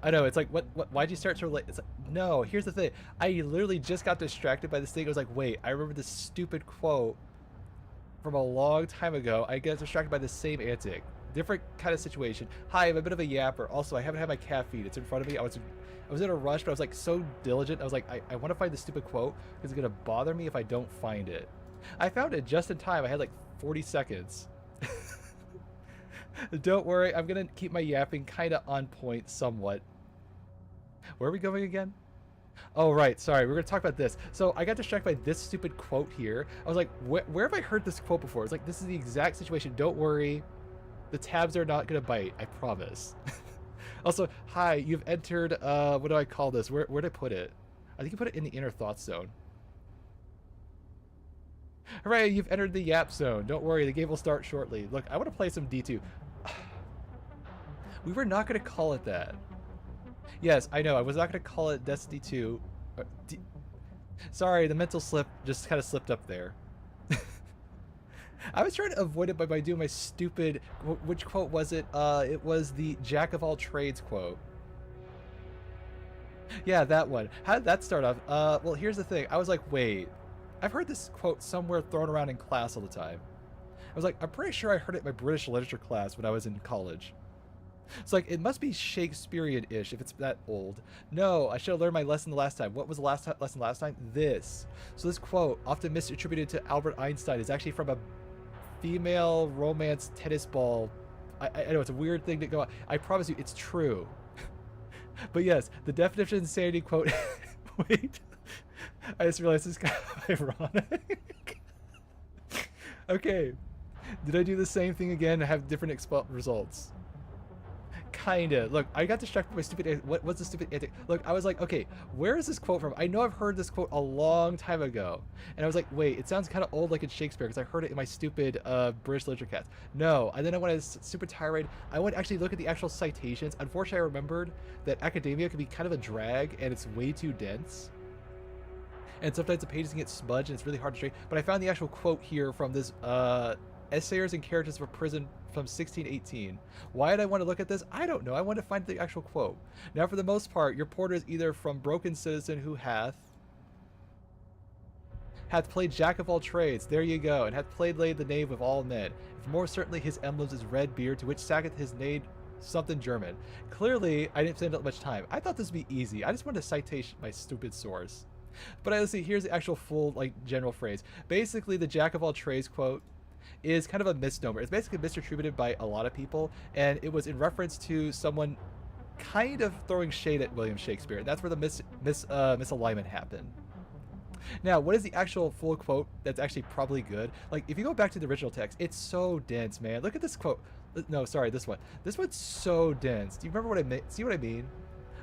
I know, it's like, why'd you start so late? It's like, no, here's the thing. I literally just got distracted by this thing. I was like, wait, I remember this stupid quote from a long time ago. I get distracted by the same antic. Different kind of situation. Hi, I'm a bit of a yapper. Also, I haven't had my caffeine. It's in front of me. I was in a rush, but I was like so diligent. I was like, I want to find the stupid quote because it's going to bother me if I don't find it. I found it just in time. I had like 40 seconds. Don't worry, I'm going to keep my yapping kind of on point somewhat. Where are we going again? Oh, right. Sorry. We're going to talk about this. So I got distracted by this stupid quote here. I was like, where have I heard this quote before? It's like, this is the exact situation. Don't worry. The tabs are not going to bite. I promise. Also, hi, you've entered, what do I call this? Where'd I put it? I think you put it in the inner thought zone. Hooray, you've entered the yap zone. Don't worry, the game will start shortly. Look, I want to play some D2. We were not going to call it that. Yes, I know. I was not going to call it Destiny 2. Sorry, the mental slip just kind of slipped up there. I was trying to avoid it by doing my stupid... Which quote was it? It was the Jack of all trades quote. Yeah, that one. How did that start off? Well, here's the thing. I was like, wait. I've heard this quote somewhere thrown around in class all the time. I was like, I'm pretty sure I heard it in my British literature class when I was in college. It's like, it must be Shakespearean-ish if it's that old. No, I should have learned my lesson the last time. What was the lesson last time? This. So this quote, often misattributed to Albert Einstein, is actually from a female romance tennis ball. I know it's a weird thing to go on. I promise you, it's true. But yes, the definition of insanity quote... Wait. I just realized this is kind of ironic. Okay. Did I do the same thing again and have different results? Kinda. Look, I got distracted by stupid... What's the stupid antic? Look, I was like, okay, where is this quote from? I know I've heard this quote a long time ago. And I was like, wait, it sounds kind of old like it's Shakespeare because I heard it in my stupid British literature class. No. And then when I was super tirade, I went to actually look at the actual citations. Unfortunately, I remembered that academia can be kind of a drag and it's way too dense. And sometimes the pages can get smudged and it's really hard to straighten. But I found the actual quote here from this Essayers and Characters of a Prison from 1618. Why did I want to look at this? I don't know. I want to find the actual quote. Now, for the most part, your porter is either from broken citizen who hath played jack of all trades, there you go, and hath played laid the knave of all men. If more certainly his emblems is red beard, to which sacketh his name something German. Clearly, I didn't spend that much time. I thought this would be easy. I just wanted to citation my stupid source. But let's see, here's the actual full, like, general phrase. Basically, the jack of all trades quote is kind of a misnomer. It's basically misattributed by a lot of people, and it was in reference to someone kind of throwing shade at William Shakespeare. That's where the misalignment happened. Now, what is the actual full quote that's actually probably good? Like, if you go back to the original text, it's so dense, man. Look at this quote. No, sorry, this one. This one's so dense. Do you remember what I mean? See what I mean?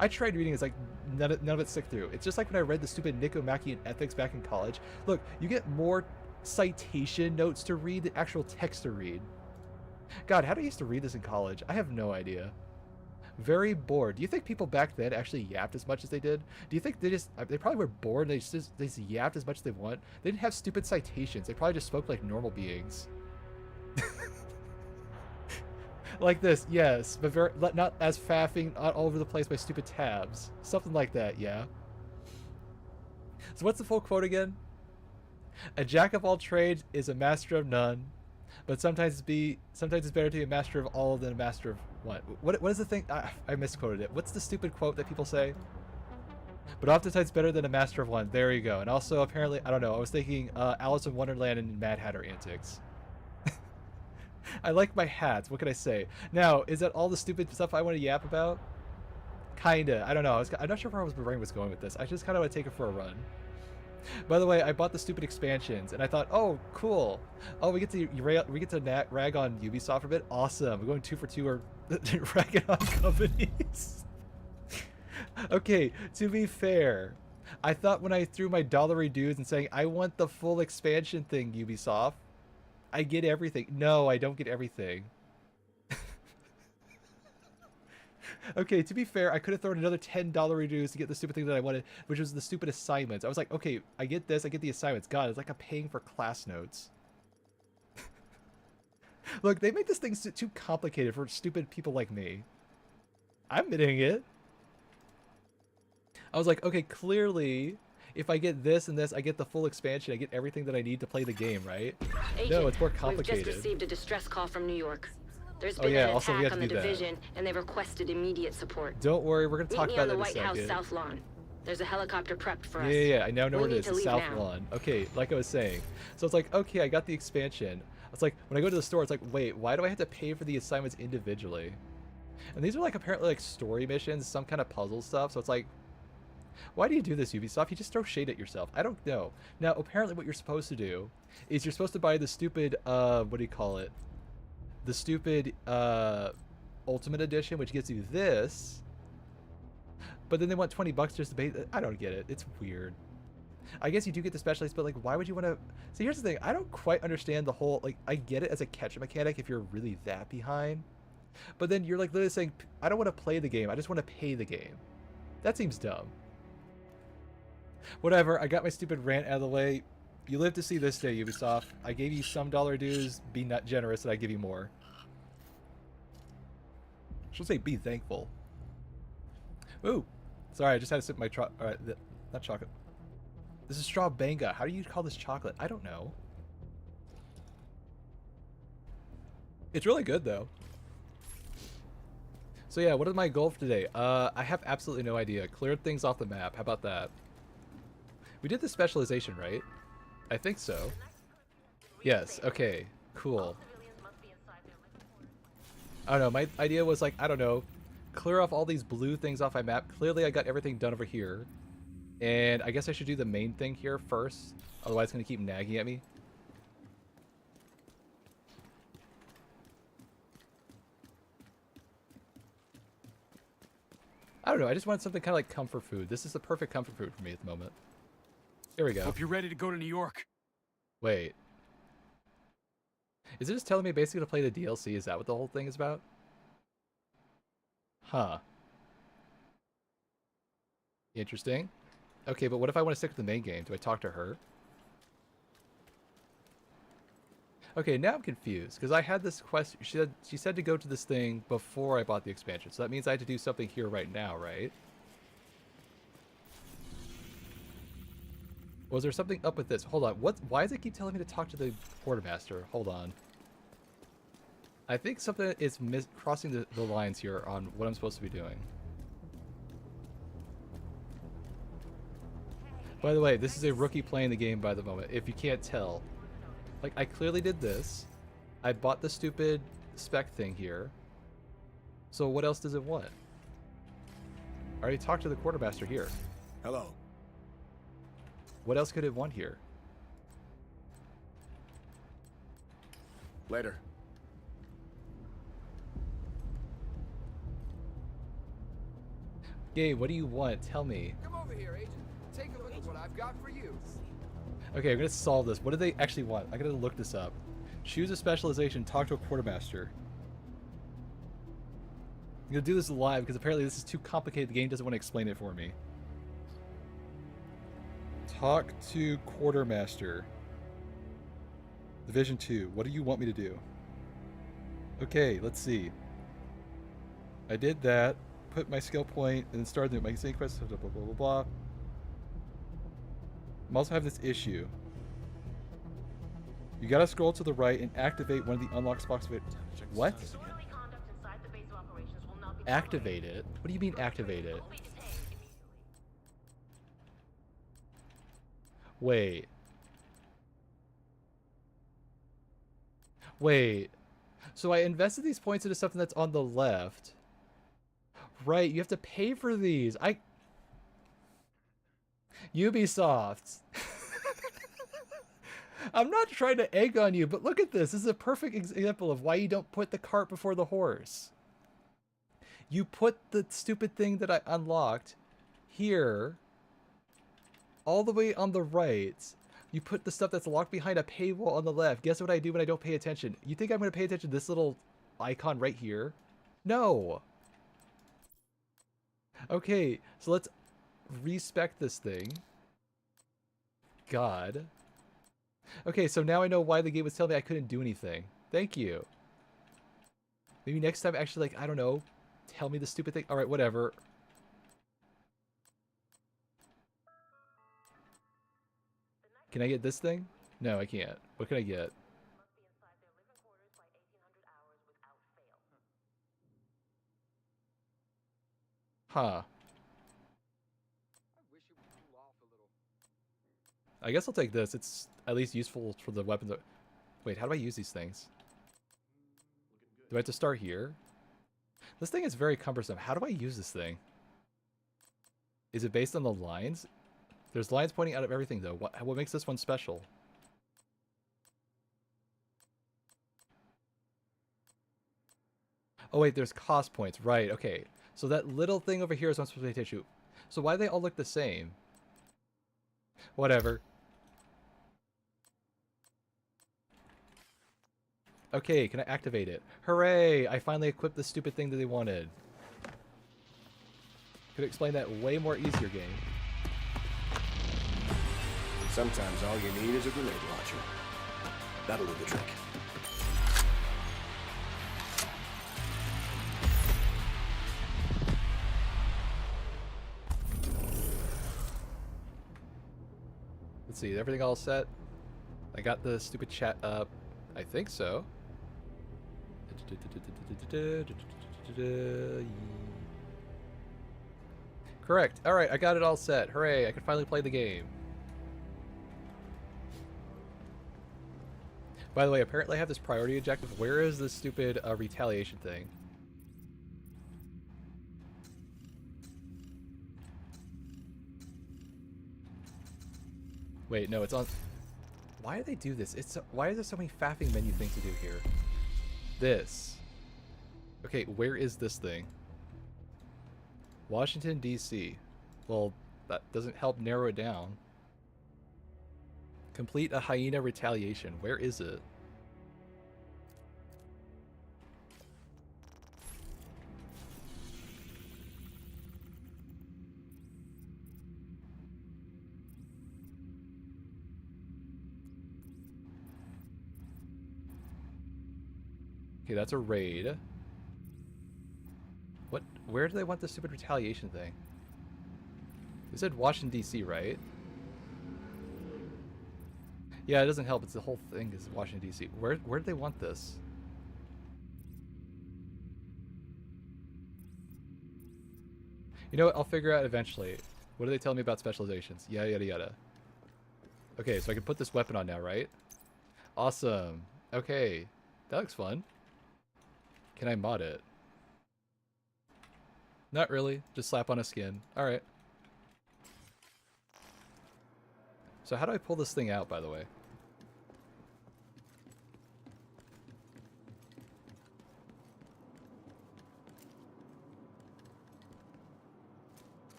I tried reading, it's like none of it stuck through. It's just like when I read the stupid Nicomachean Ethics back in college. Look, you get more citation notes to read than actual text to read. God, how did I used to read this in college? I have no idea. Very bored. Do you think people back then actually yapped as much as they did? Do you think they probably were bored and they just yapped as much as they want? They didn't have stupid citations. They probably just spoke like normal beings. Like this, yes, but not as faffing all over the place by stupid tabs. Something like that, yeah. So what's the full quote again? A jack of all trades is a master of none, but sometimes it's better to be a master of all than a master of one. What is the thing? I misquoted it. What's the stupid quote that people say? But oftentimes better than a master of one. There you go. And also apparently, I don't know, I was thinking Alice in Wonderland and Madhatter antics. I like my hats. What can I say? Now, is that all the stupid stuff I want to yap about? Kinda. I don't know. I'm not sure where my brain was going with this. I just kind of want to take it for a run. By the way, I bought the stupid expansions, and I thought, oh, cool. Oh, we get to rag on Ubisoft for a bit. Awesome. We're going 2 for 2 or ragging on companies. Okay, to be fair, I thought when I threw my dollary dues and saying I want the full expansion thing, Ubisoft, I get everything. No, I don't get everything. Okay, to be fair, I could have thrown another $10 dues to get the stupid thing that I wanted, which was the stupid assignments. I was like, okay, I get this, I get the assignments. God, it's like I'm paying for class notes. Look, they make this thing too complicated for stupid people like me. I'm admitting it. I was like, okay, clearly, if I get this and this, I get the full expansion. I get everything that I need to play the game, right? Agent, no, it's more complicated. We've just received a distress call from New York. There's Oh been yeah, an also we attack have to on the do that. division, and they've requested immediate support. Don't worry, we're gonna talk Meet me about on that the in a White second. House South Lawn. There's a helicopter prepped for us. Yeah, I now know where it is. The South now. Lawn. Okay, like I was saying. So it's like, okay, I got the expansion. It's like, when I go to the store, it's like, wait, why do I have to pay for the assignments individually? And these are like apparently like story missions, some kind of puzzle stuff. So it's like, why do you do this, Ubisoft? You just throw shade at yourself. I don't know. Now, apparently what you're supposed to do is you're supposed to buy the stupid, what do you call it? The stupid, Ultimate Edition, which gives you this. But then they want 20 bucks just to pay. I don't get it. It's weird. I guess you do get the specialized, but like, why would you want to? See, here's the thing. I don't quite understand the whole, like, I get it as a catch mechanic if you're really that behind. But then you're like literally saying, I don't want to play the game. I just want to pay the game. That seems dumb. Whatever. I got my stupid rant out of the way. You live to see this day, Ubisoft. I gave you some dollar dues. Be not generous and I give you more. I should say be thankful. Ooh. Sorry, I just had to sip my not chocolate. This is straw banga. How do you call this chocolate? I don't know. It's really good though. So yeah, what is my goal for today? I have absolutely no idea. Cleared things off the map. How about that? We did the specialization, right? I think so. Yes, okay. Cool. I don't know, my idea was like, I don't know, clear off all these blue things off my map. Clearly I got everything done over here. And I guess I should do the main thing here first. Otherwise it's going to keep nagging at me. I don't know, I just want something kind of like comfort food. This is the perfect comfort food for me at the moment. Here we go. Hope you're ready to go to New York. Wait. Is it just telling me basically to play the DLC? Is that what the whole thing is about? Huh. Interesting. Okay, but what if I want to stick with the main game? Do I talk to her? Okay, now I'm confused because I had this quest. She said to go to this thing before I bought the expansion, so that means I had to do something here right now, right? Was there something up with this? Hold on. Why does it keep telling me to talk to the quartermaster? Hold on. I think something is crossing the lines here on what I'm supposed to be doing. By the way, this is a rookie playing the game by the moment, if you can't tell. Like, I clearly did this. I bought the stupid spec thing here. So what else does it want? I already talked to the quartermaster here. Hello. What else could it want here? Later. Gabe, what do you want? Tell me. Come over here, Agent. Take a look at what I've got for you. Okay, I'm gonna solve this. What do they actually want? I gotta look this up. Choose a specialization, talk to a quartermaster. I'm gonna do this live because apparently this is too complicated. The game doesn't want to explain it for me. Talk to quartermaster. Division 2. What do you want me to do? Okay, let's see. I did that. Put my skill point and then started my same quest. Blah blah blah blah blah. I'm also having this issue. You gotta scroll to the right and activate one of the unlock spots. What? Activate it? What do you mean activate it? Wait. Wait. So I invested these points into something that's on the left. Right, you have to pay for these. Ubisoft. I'm not trying to egg on you, but look at this. This is a perfect example of why you don't put the cart before the horse. You put the stupid thing that I unlocked here, all the way on the right. You put the stuff that's locked behind a paywall on the left. Guess what I do when I don't pay attention? You think I'm going to pay attention to this little icon right here? No. Okay, so let's respec this thing. God. Okay, so now I know why the game was telling me I couldn't do anything. Thank you. Maybe next time, actually, like, I don't know, tell me the stupid thing. Alright, whatever. Can I get this thing? No, I can't. What can I get? Huh. I wish it would cool off a little. I guess I'll take this. It's at least useful for the weapons. Wait, how do I use these things? Do I have to start here? This thing is very cumbersome. How do I use this thing? Is it based on the lines? There's lines pointing out of everything, though. What makes this one special? Oh, wait, there's cost points. Right, okay. So that little thing over here is one specific tissue. So why do they all look the same? Whatever. Okay, can I activate it? Hooray! I finally equipped the stupid thing that they wanted. Could explain that way more easier, game. Sometimes all you need is a grenade launcher. That'll do the trick. Let's see, is everything all set? I got the stupid chat up. I think so. Correct. Alright, I got it all set. Hooray, I can finally play the game. By the way, apparently I have this priority objective. Where is this stupid retaliation thing? Wait, no, it's on... Why do they do this? Why is there so many faffing menu things to do here? This. Okay, where is this thing? Washington, D.C. Well, that doesn't help narrow it down. Complete a hyena retaliation. Where is it? Okay, that's a raid. What? Where do they want the stupid retaliation thing? They said Washington, D.C., right? Yeah, it doesn't help. It's the whole thing is Washington, D.C. Where do they want this? You know what? I'll figure out eventually. What do they tell me about specializations? Yada, yada, yada. Okay, so I can put this weapon on now, right? Awesome. Okay. That looks fun. Can I mod it? Not really. Just slap on a skin. Alright. So how do I pull this thing out, by the way?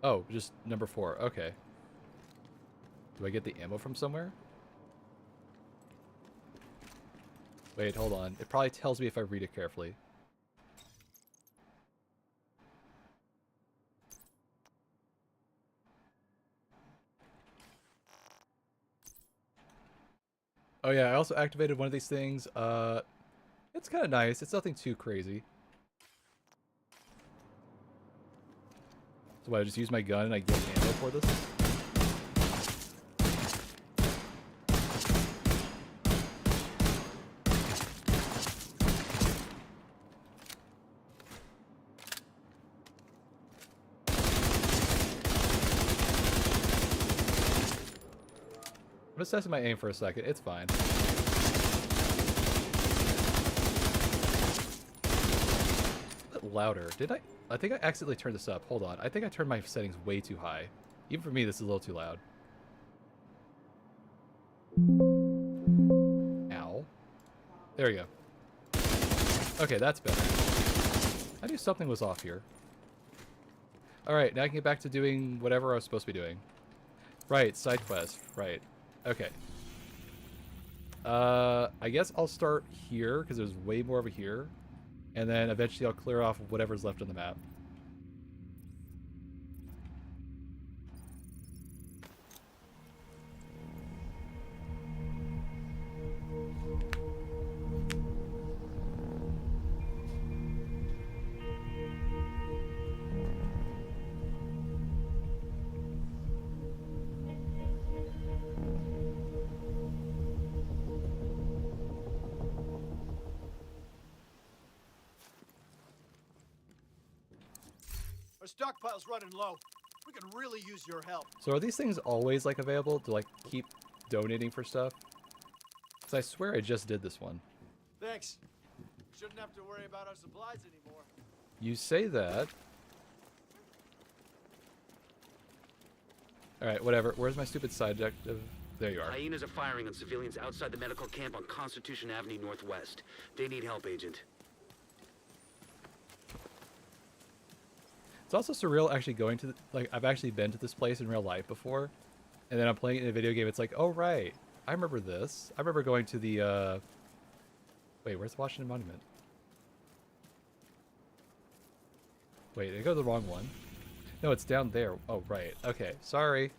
Oh, just number 4. Okay. Do I get the ammo from somewhere? Wait, hold on. It probably tells me if I read it carefully. Oh yeah, I also activated one of these things. It's kind of nice. It's nothing too crazy. So what, I just use my gun and I get ammo for this? I'm just testing my aim for a second. It's fine. A bit louder. Did I? I think I accidentally turned this up. Hold on. I think I turned my settings way too high. Even for me, this is a little too loud. Ow. There we go. Okay, that's better. I knew something was off here. Alright, now I can get back to doing whatever I was supposed to be doing. Right, side quest. Right. Okay. I guess I'll start here, because there's way more over here. And then eventually I'll clear off whatever's left on the map. stockpile's running low. We could really use your help. So are these things always like available to like keep donating for stuff? Because I swear I just did this one. Thanks. Shouldn't have to worry about our supplies anymore. You say that. Alright, whatever. Where's my stupid side objective? There you are. Hyenas are firing on civilians outside the medical camp on Constitution Avenue Northwest. They need help, Agent. It's also surreal actually going to, like, I've actually been to this place in real life before. And then I'm playing it in a video game. It's like, oh, right. I remember this. I remember going to the, wait, where's the Washington Monument? Wait, did I go to the wrong one? No, it's down there. Oh, right. Okay, sorry.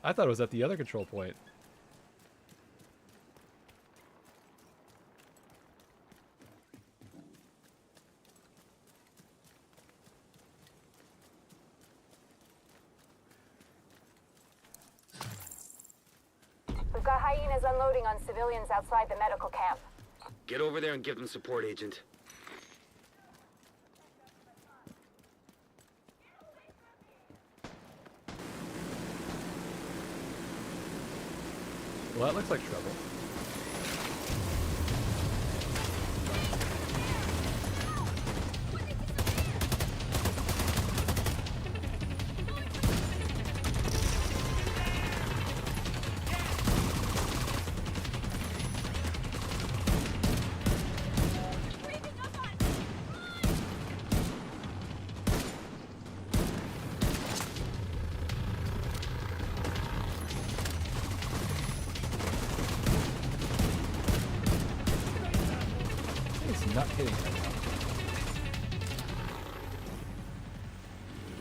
I thought it was at the other control point. We've got hyenas unloading on civilians outside the medical camp. Get over there and give them support, Agent. Well, that looks like trouble. Not hitting right now.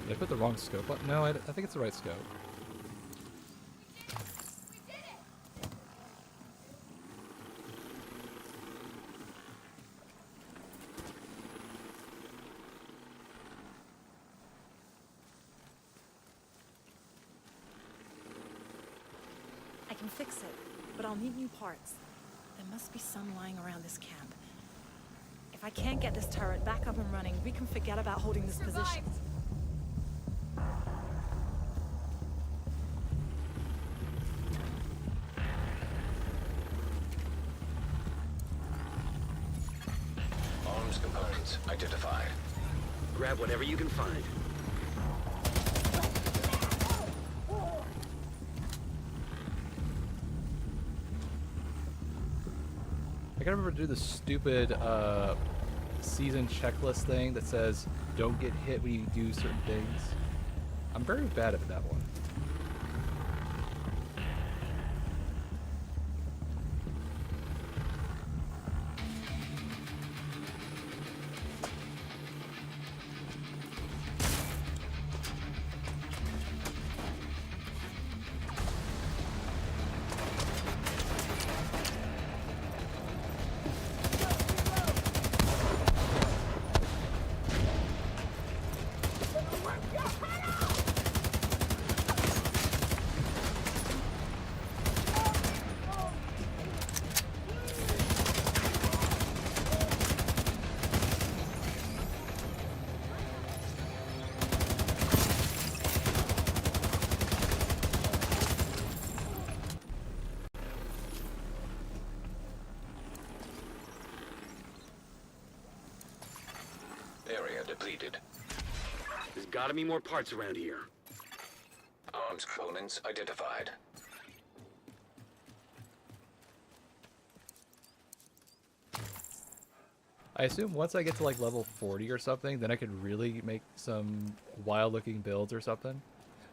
Did I put the wrong scope on? No, I think it's the right scope. I can fix it, but I'll need new parts. There must be some lying around this camp. If I can't get this turret back up and running, we can forget about holding this position. Arms components identified. Grab whatever you can find. I gotta remember to do the stupid season checklist thing that says don't get hit when you do certain things. I'm very bad at that one. Area depleted. There's gotta be more parts around here. Arms components identified. I assume once I get to like level 40 or something, then I could really make some wild looking builds or something.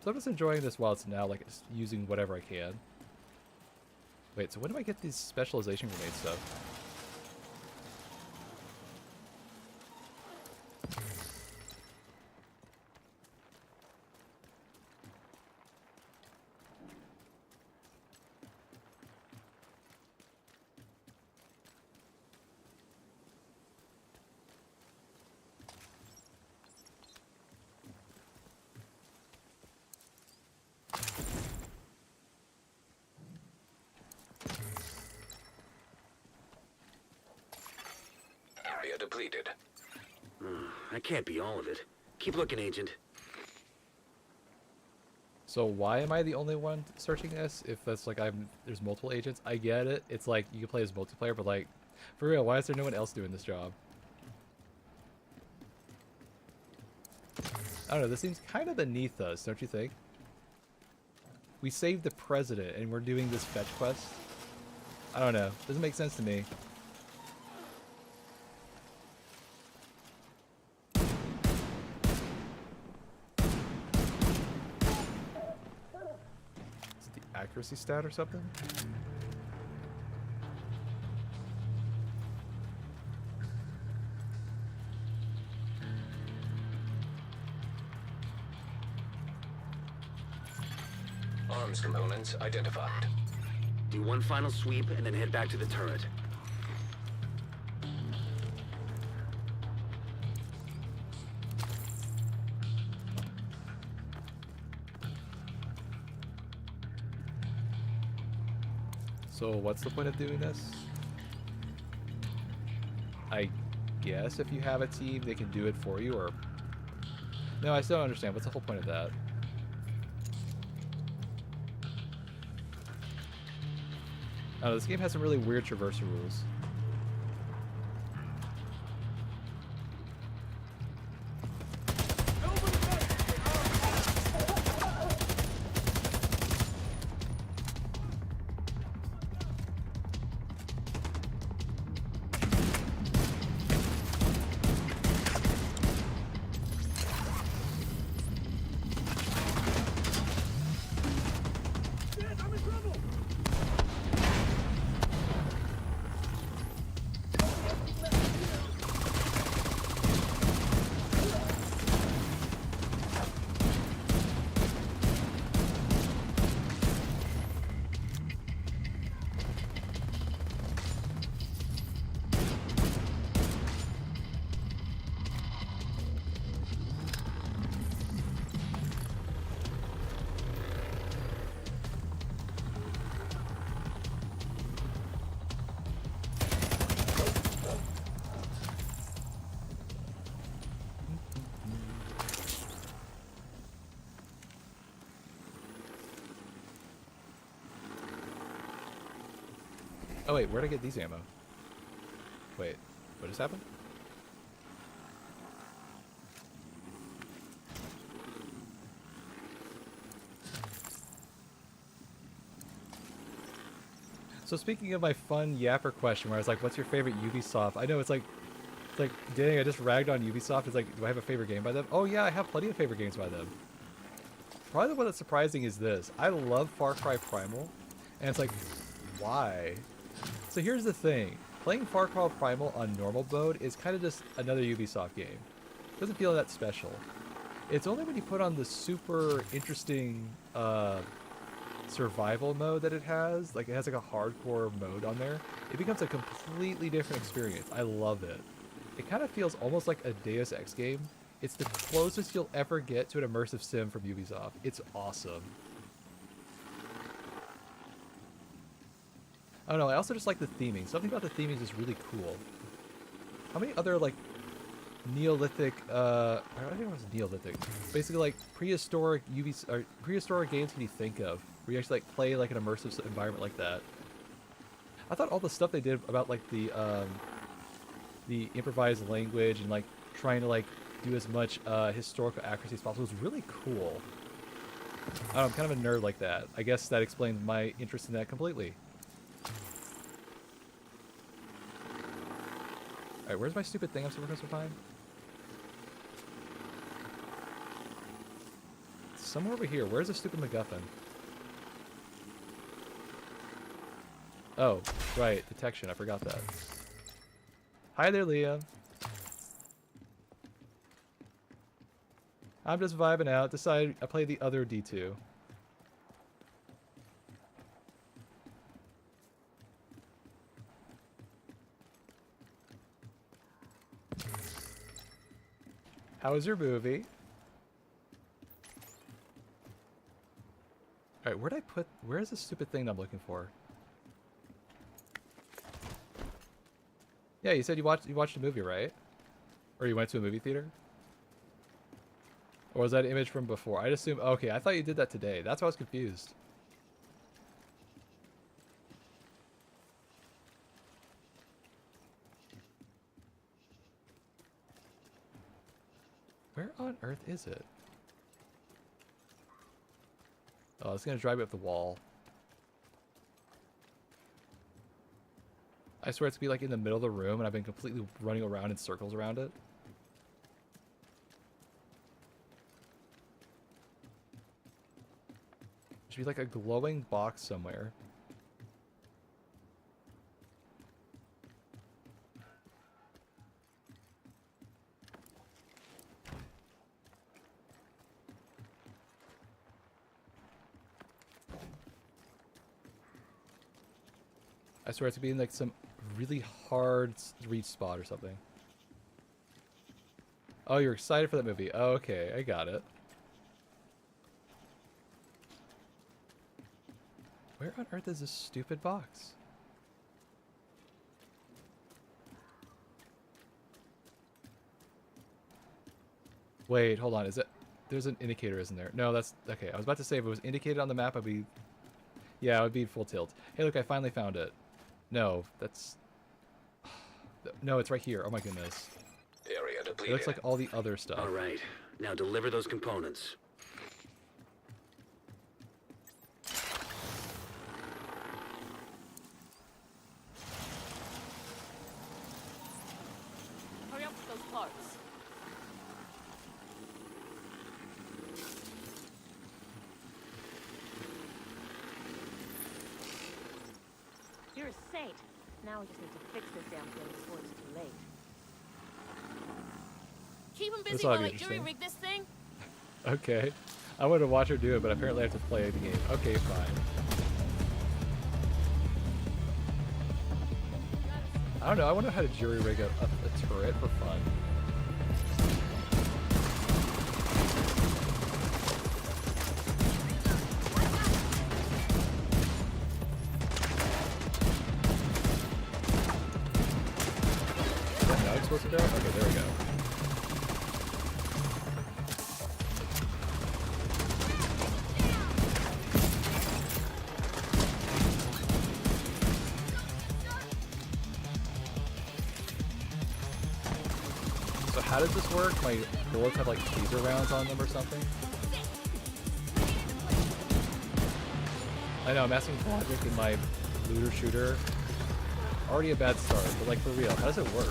So I'm just enjoying this while it's now, like, just using whatever I can. Wait, so when do I get these specialization grenade stuff? depleted. That can't be all of it. Keep looking, Agent. So why am I the only one searching this? If that's like there's multiple agents, I get it. It's like you can play as multiplayer, but like, for real, why is there no one else doing this job? I don't know. This seems kind of beneath us, don't you think? We saved the president, and we're doing this fetch quest. I don't know. Doesn't make sense to me. Accuracy stat or something? Arms components identified. Do one final sweep and then head back to the turret. So what's the point of doing this? I guess if you have a team, they can do it for you, or... No, I still don't understand. What's the whole point of that? I don't know, this game has some really weird traversal rules. Oh wait, where'd I get these ammo? Wait, what just happened? So speaking of my fun yapper question where I was like, what's your favorite Ubisoft? I know it's like, dang, I just ragged on Ubisoft. It's like, do I have a favorite game by them? Oh yeah, I have plenty of favorite games by them. Probably the one that's surprising is this. I love Far Cry Primal, and it's like, why? So here's the thing. Playing Far Cry Primal on normal mode is kind of just another Ubisoft game. It doesn't feel that special. It's only when you put on the super interesting survival mode that it has, like it has like a hardcore mode on there, it becomes a completely different experience. I love it. It kind of feels almost like a Deus Ex game. It's the closest you'll ever get to an immersive sim from Ubisoft. It's awesome. I don't know, I also just like the theming. Something about the theming is just really cool. How many other, like, Neolithic, I don't think it was Neolithic. Basically, like, prehistoric prehistoric games can you think of? Where you actually, like, play, like, an immersive environment like that. I thought all the stuff they did about, like, the improvised language and, like, trying to, like, do as much historical accuracy as possible was really cool. I don't know, I'm kind of a nerd like that. I guess that explains my interest in that completely. Alright, where's my stupid thing I'm supposed to find? It's somewhere over here. Where's the stupid MacGuffin? Oh, right. Detection. I forgot that. Hi there, Liam. I'm just vibing out. Decided I play the other D2. How was your movie? Alright, where'd I put... Where's the stupid thing that I'm looking for? Yeah, you said you watched a movie, right? Or you went to a movie theater? Or was that an image from before? I'd assume. Okay, I thought you did that today. That's why I was confused. Where on earth is it? Oh, it's gonna drive me up the wall. I swear it's to be like in the middle of the room, and I've been completely running around in circles around it. Should be like a glowing box somewhere. I swear it's to be in like some really hard reach spot or something. Oh, you're excited for that movie. Oh, okay, I got it. Where on earth is this stupid box? Wait, hold on. Is it? There's an indicator, isn't there? No, that's okay. I was about to say if it was indicated on the map, I'd be. Yeah, it would be full tilt. Hey, look, I finally found it. No, that's. No, it's right here. Oh my goodness. Area It depleted. looks like all the other stuff. All right. Now deliver those components. Hurry up with those parts. You're a saint. Now we just need to fix this damn thing before it's too late. Keep him This busy ought to while be I jury interesting. rig this thing. Okay. I wanted to watch her do it, but apparently I have to play the game. Okay, fine. I don't know. I wonder how to jury rig a turret for fun. Is that how it's supposed to go? Okay, there we go. So how does this work? My bullets have like teaser rounds on them or something? I know, I'm asking logic in my looter shooter. Already a bad start, but like for real, how does it work?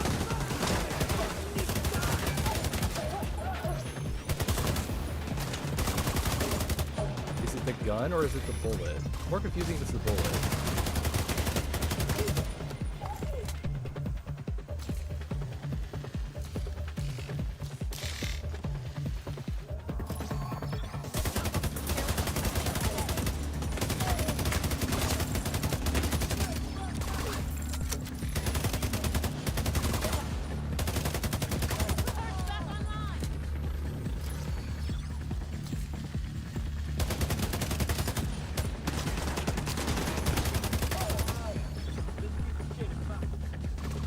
Is it the gun or is it the bullet? More confusing if it's the bullet.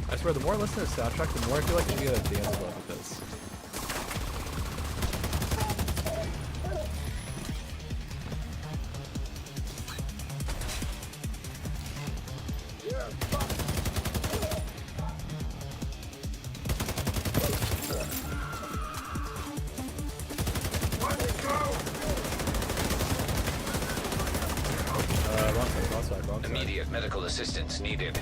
I swear, the more I listen to the soundtrack, the more I feel like I'm gonna get a dance club with this. Wrong side, wrong side. Immediate medical assistance needed.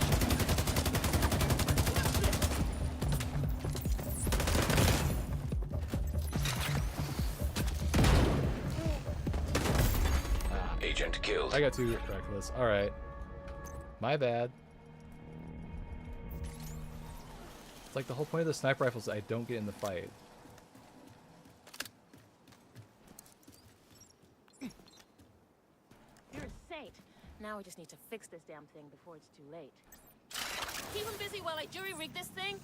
Agent killed. I got too reckless. Alright. My bad. It's like the whole point of the sniper rifles is I don't get in the fight. You're a saint. Now we just need to fix this damn thing before it's too late. Keep him busy while I jury rig this thing.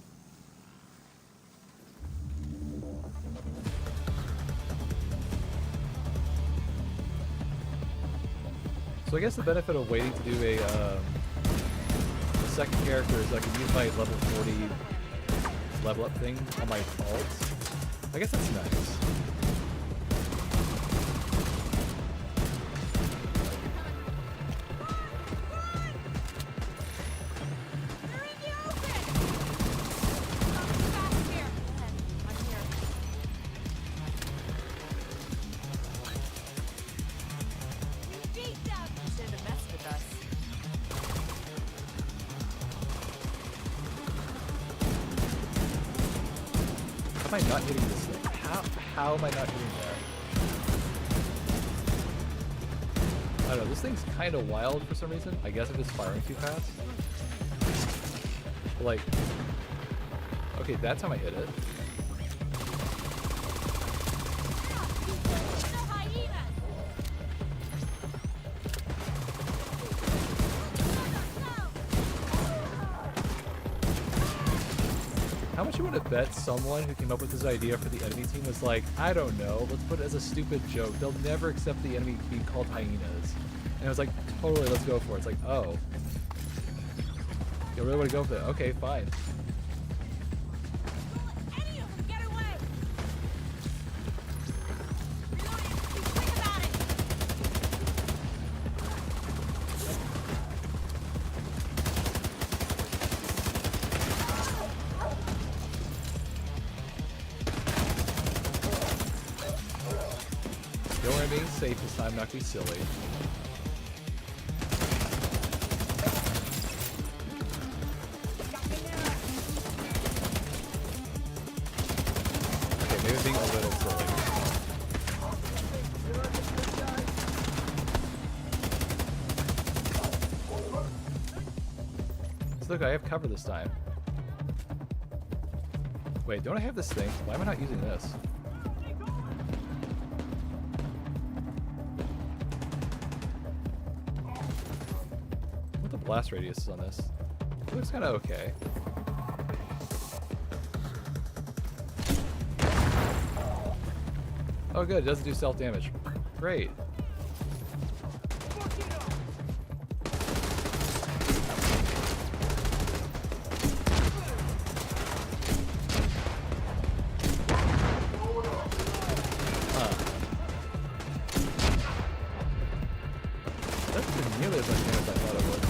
So I guess the benefit of waiting to do a second character is I can use my level 40 level up thing on my alt. I guess that's nice. How am I not hitting this thing? How am I not hitting that? I don't know, this thing's kind of wild for some reason. I guess I'm just firing too fast. But like, okay, that time I hit it. How much you want to bet someone who came up with this idea for the enemy team was like, I don't know, let's put it as a stupid joke. They'll never accept the enemy being called hyenas. And it was like, totally, let's go for it. It's like, oh. You really want to go for it? Okay, fine. Don't remain safe this time, not be silly. Okay, maybe being a little silly. So look, I have cover this time. Wait, don't I have this thing? Why am I not using this? What the blast radius is on this? It looks kind of okay. Oh good, it doesn't do self-damage. Great. Nearly as much damage as I thought it would.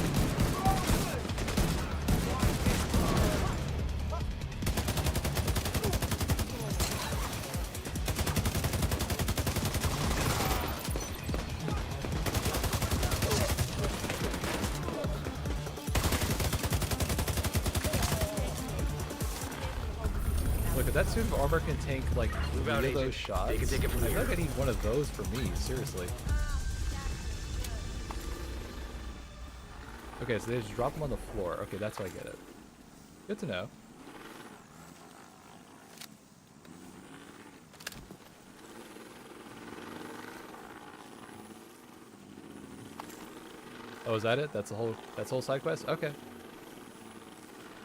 Look, if that suit of armor can tank like 3 of those shots, I feel like I need one of those for me, seriously. Okay, so they just drop them on the floor. Okay, that's how I get it. Good to know. Oh, is that it? That's the whole side quest? Okay.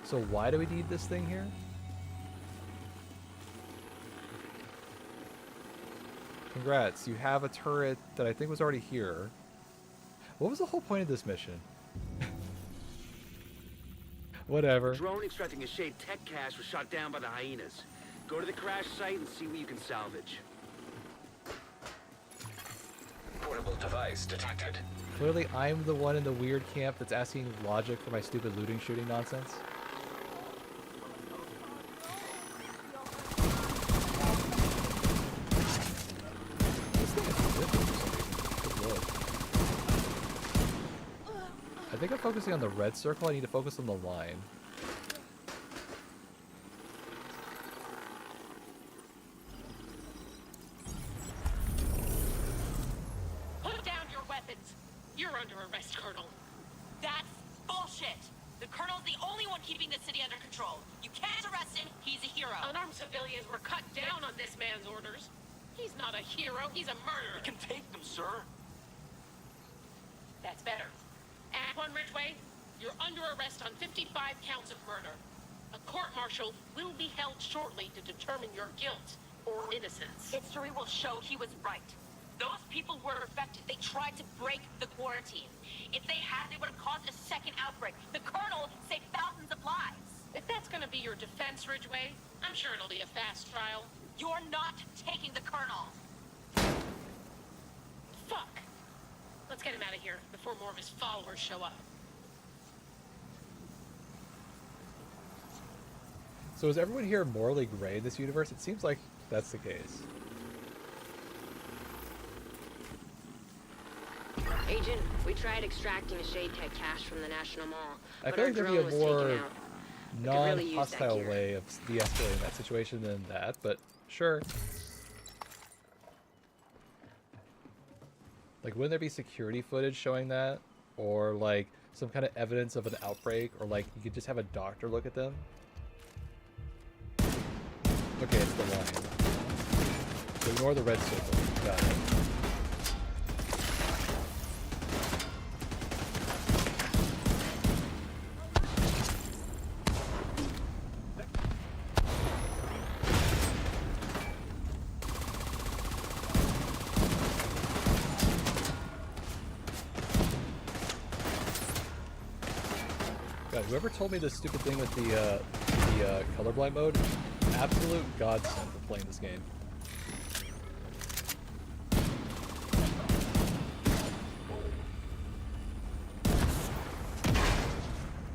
So why do we need this thing here? Congrats, you have a turret that I think was already here. What was the whole point of this mission? Whatever. A drone extracting a Shade tech cache was shot down by the hyenas. Go to the crash site and see what you can salvage. Portable device detected. Clearly, I'm the one in the weird camp that's asking logic for my stupid looting shooting nonsense. This thing is different for some reason. Good lord. I think I'm focusing on the red circle. I need to focus on the line. Put down your weapons. You're under arrest, Colonel. That's bullshit. The Colonel's the only one keeping the city under control. You can't arrest him. He's a hero. Unarmed civilians were cut down on this man's orders. He's not a hero. He's a murderer. You can take them, sir. That's better. Antoine Ridgway, you're under arrest on 55 counts of murder. A court-martial will be held shortly to determine your guilt or innocence. History will show he was right. Those people were infected. They tried to break the quarantine. If they had, they would have caused a second outbreak. The Colonel saved thousands of lives. If that's gonna be your defense, Ridgway, I'm sure it'll be a fast trial. You're not taking the Colonel. Fuck. Let's get him out of here before more of his followers show up. So is everyone here morally gray in this universe? It seems like that's the case. Agent, we tried extracting the Shade Tech cache from the National Mall, I but feel our like there'd drone be was a taken more out. We could really use that non-hostile gear. way of de-escalating that situation than that, but sure. Like, wouldn't there be security footage showing that? Or, like, some kind of evidence of an outbreak? Or, like, you could just have a doctor look at them? Okay, it's the line. So ignore the red circle. Got it. God, whoever told me this stupid thing with the colorblind mode, absolute godsend for playing this game.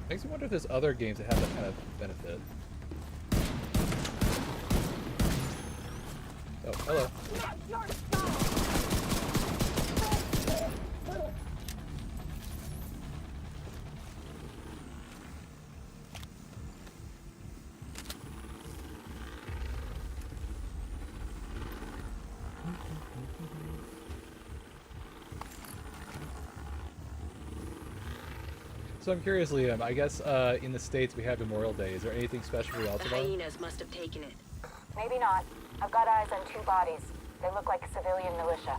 Makes me wonder if there's other games that have that kind of benefit. Oh, hello. So I'm curious, Liam, I guess in the States we have Memorial Day. Is there anything special for y'all The tomorrow? hyenas must have taken it. Maybe not. I've got eyes on 2 bodies. They look like civilian militia.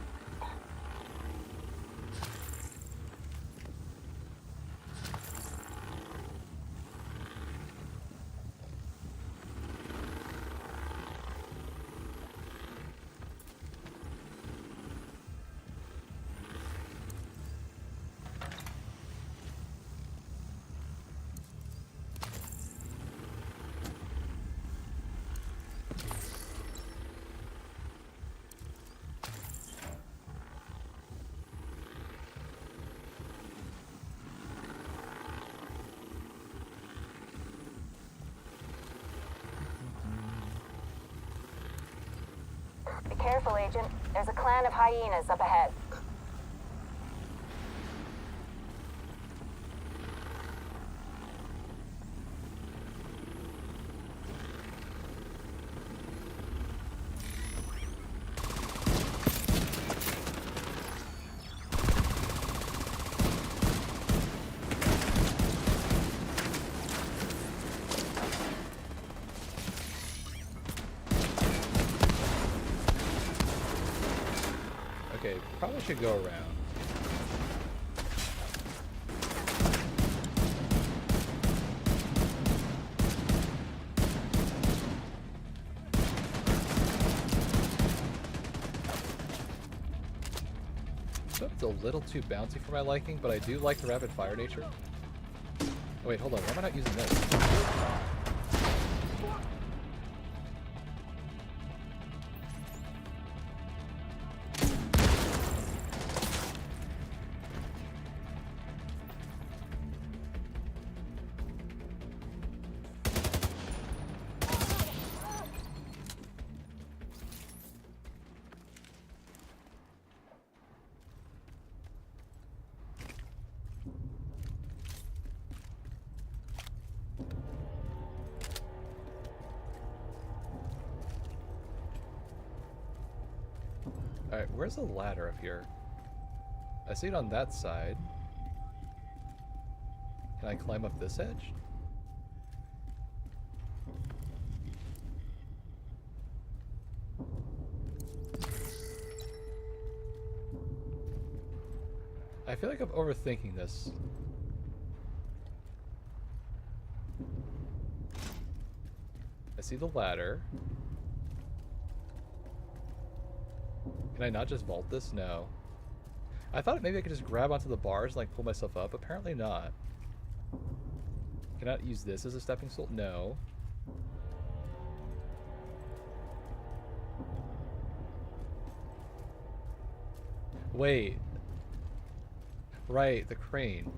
Be careful, Agent. There's a clan of hyenas up ahead. Okay, probably should go around. So it's a little too bouncy for my liking, but I do like the rapid fire nature. Oh wait, hold on, why am I not using this? Alright, where's the ladder up here? I see it on that side. Can I climb up this edge? I feel like I'm overthinking this. I see the ladder. Can Can I not just vault this? No. I thought maybe I could just grab onto the bars and like pull myself up. Apparently not. Cannot use this as a stepping stone? No. Wait. Right, the crane.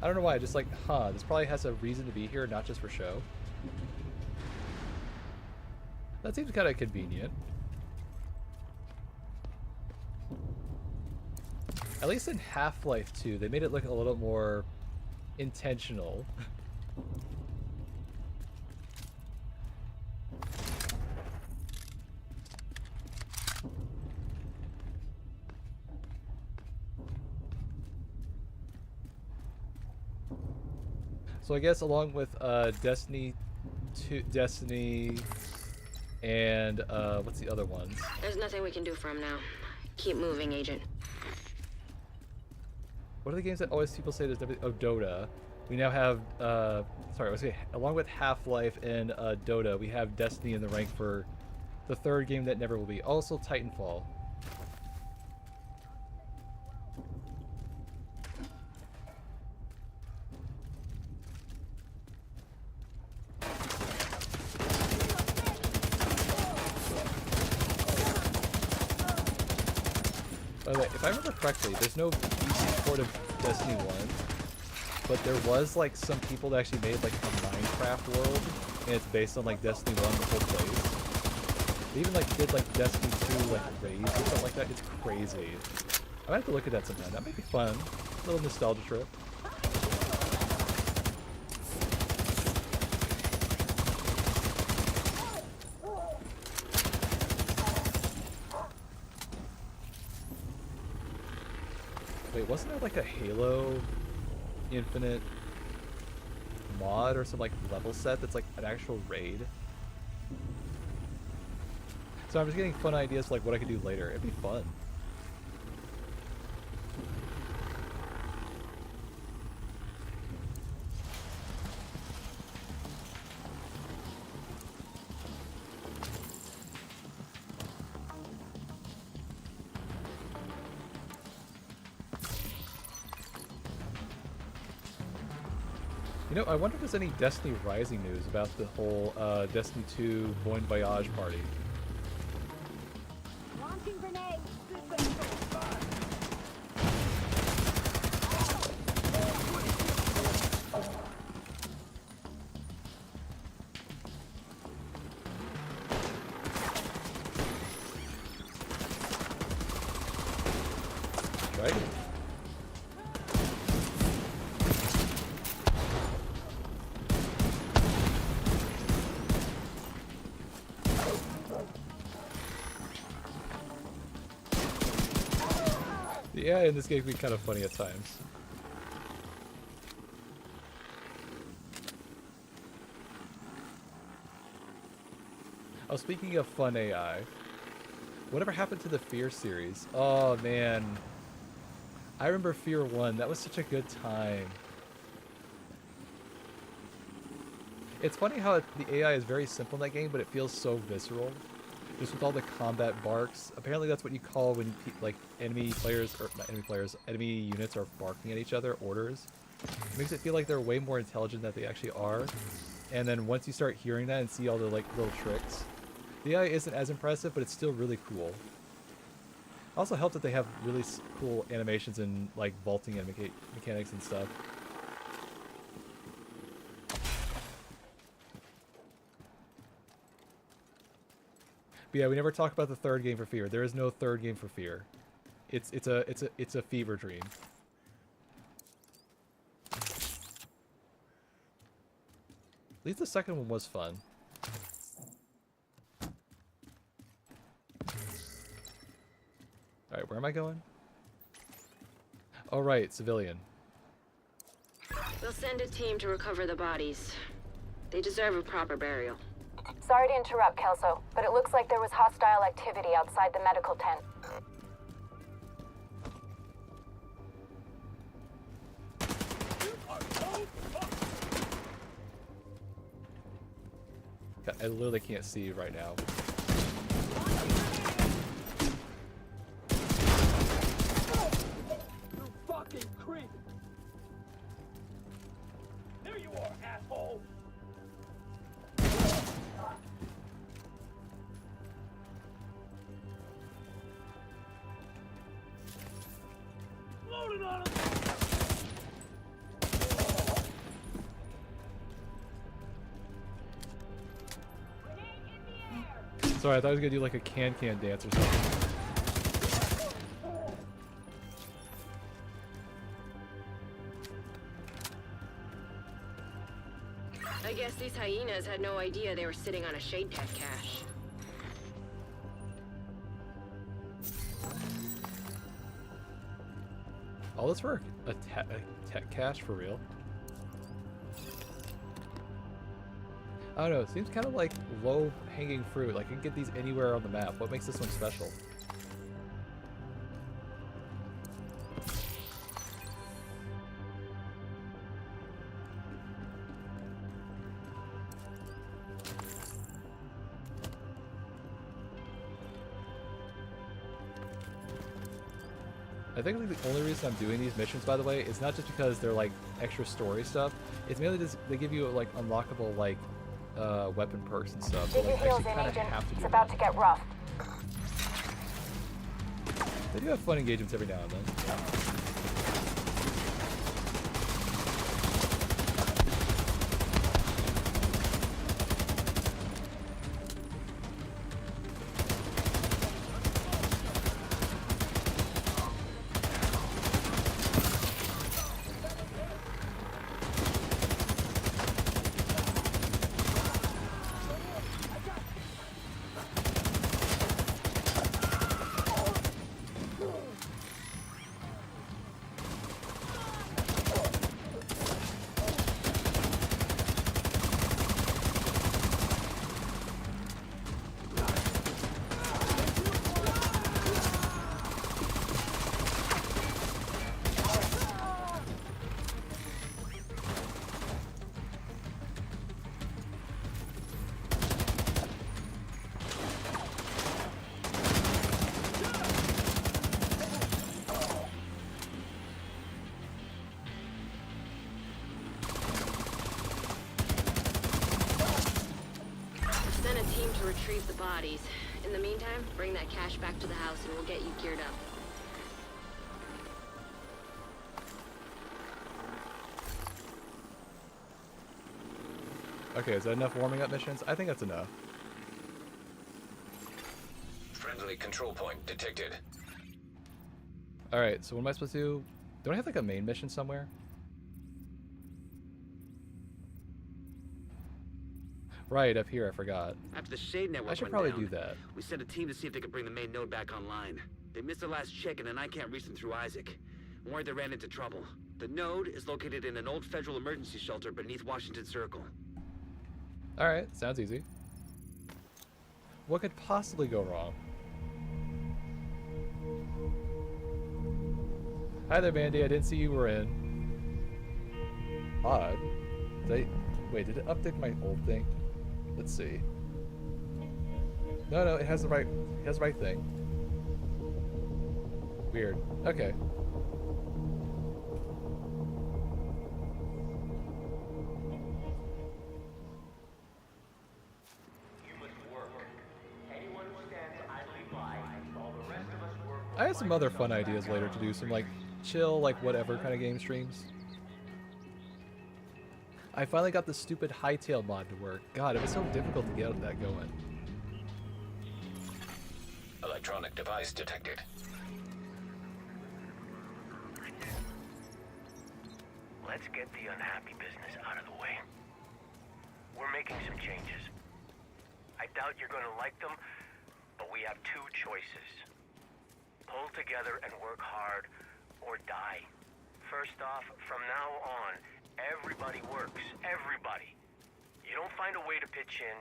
I don't know why, just like, this probably has a reason to be here, not just for show. That seems kind of convenient. At least in Half-Life 2, they made it look a little more intentional. So I guess along with Destiny 2, Destiny, and what's the other ones? There's nothing we can do for him now. Keep moving, Agent. What are the games that always people say there's never? Oh, Dota. We now have, sorry, I was saying, along with Half-Life and Dota, we have Destiny in the rank for the third game that never will be. Also Titanfall. By the way, if I remember correctly, there's no PC port of Destiny 1, but there was like some people that actually made like a Minecraft world, and it's based on like Destiny 1, the whole place. They even like did like Destiny 2 like raids or something like that. It's crazy. I might have to look at that sometime. That might be fun. A little nostalgia trip. Wait, wasn't there like a Halo Infinite mod or some like level set that's like an actual raid? So I'm just getting fun ideas for like what I could do later. It'd be fun. You know, I wonder if there's any Destiny Rising news about the whole Destiny 2 Bon Voyage party. Launching grenade. Dragon. The AI in this game can be kind of funny at times. Oh, speaking of fun AI, whatever happened to the Fear series? Oh man, I remember Fear 1. That was such a good time. It's funny how the AI is very simple in that game, but it feels so visceral. Just with all the combat barks. Apparently that's what you call when like enemy players, or not enemy players, enemy units are barking at each other, orders. It makes it feel like they're way more intelligent than they actually are. And then once you start hearing that and see all the like little tricks, the AI isn't as impressive, but it's still really cool. Also helps that they have really cool animations and like vaulting and mechanics and stuff. But yeah, we never talk about the third game for Fear. There is no third game for Fear. It's a fever dream. At least the second one was fun. Alright, where am I going? Oh right, civilian. We'll send a team to recover the bodies. They deserve a proper burial. Sorry to interrupt, Kelso, but it looks like there was hostile activity outside the medical tent. I literally can't see right now. You fucking creep! There you are, asshole! Loading on him! Sorry, I thought I was gonna do like a can-can dance or something. I guess these hyenas had no idea they were sitting on a shade tech cache. All this for a tech cache for real? I don't know, it seems kind of like low-hanging fruit. Like, you can get these anywhere on the map. What makes this one special? I think like, the only reason I'm doing these missions, by the way, is not just because they're like extra story stuff. It's mainly just they give you like unlockable like weapon perks and stuff. So Dig your like, I heels actually in, kind of Agent. have to do It's about that. to get rough. They do have fun engagements every now and then. Send a team to retrieve the bodies. In the meantime, bring that cache back to the house and we'll get you geared up. Okay, is that enough warming up missions? I think that's enough. Friendly control point detected. Alright, so what am I supposed to do? Don't I have like a main mission somewhere? Right, up here, I forgot. After the shade network I should went probably down, do that. we sent a team to see if they could bring the main node back online. They missed their last check-in and I can't reach them through Isaac. I'm worried they ran into trouble. The node is located in an old federal emergency shelter beneath Washington Circle. Alright, sounds easy. What could possibly go wrong? Hi there, Mandy. I didn't see you were in. Odd. Wait, did it update my old thing? Let's see. No, it has the right thing. Weird. Okay. I have some other fun ideas later to do some like chill, like whatever kind of game streams. I finally got the stupid hightail mod to work. God, it was so difficult to get that going. Electronic device detected. Let's get the unhappy business out of the way. We're making some changes. I doubt you're gonna like them, but we have two choices. Pull together and work hard, or die. First off, from now on, everybody works. Everybody. You don't find a way to pitch in,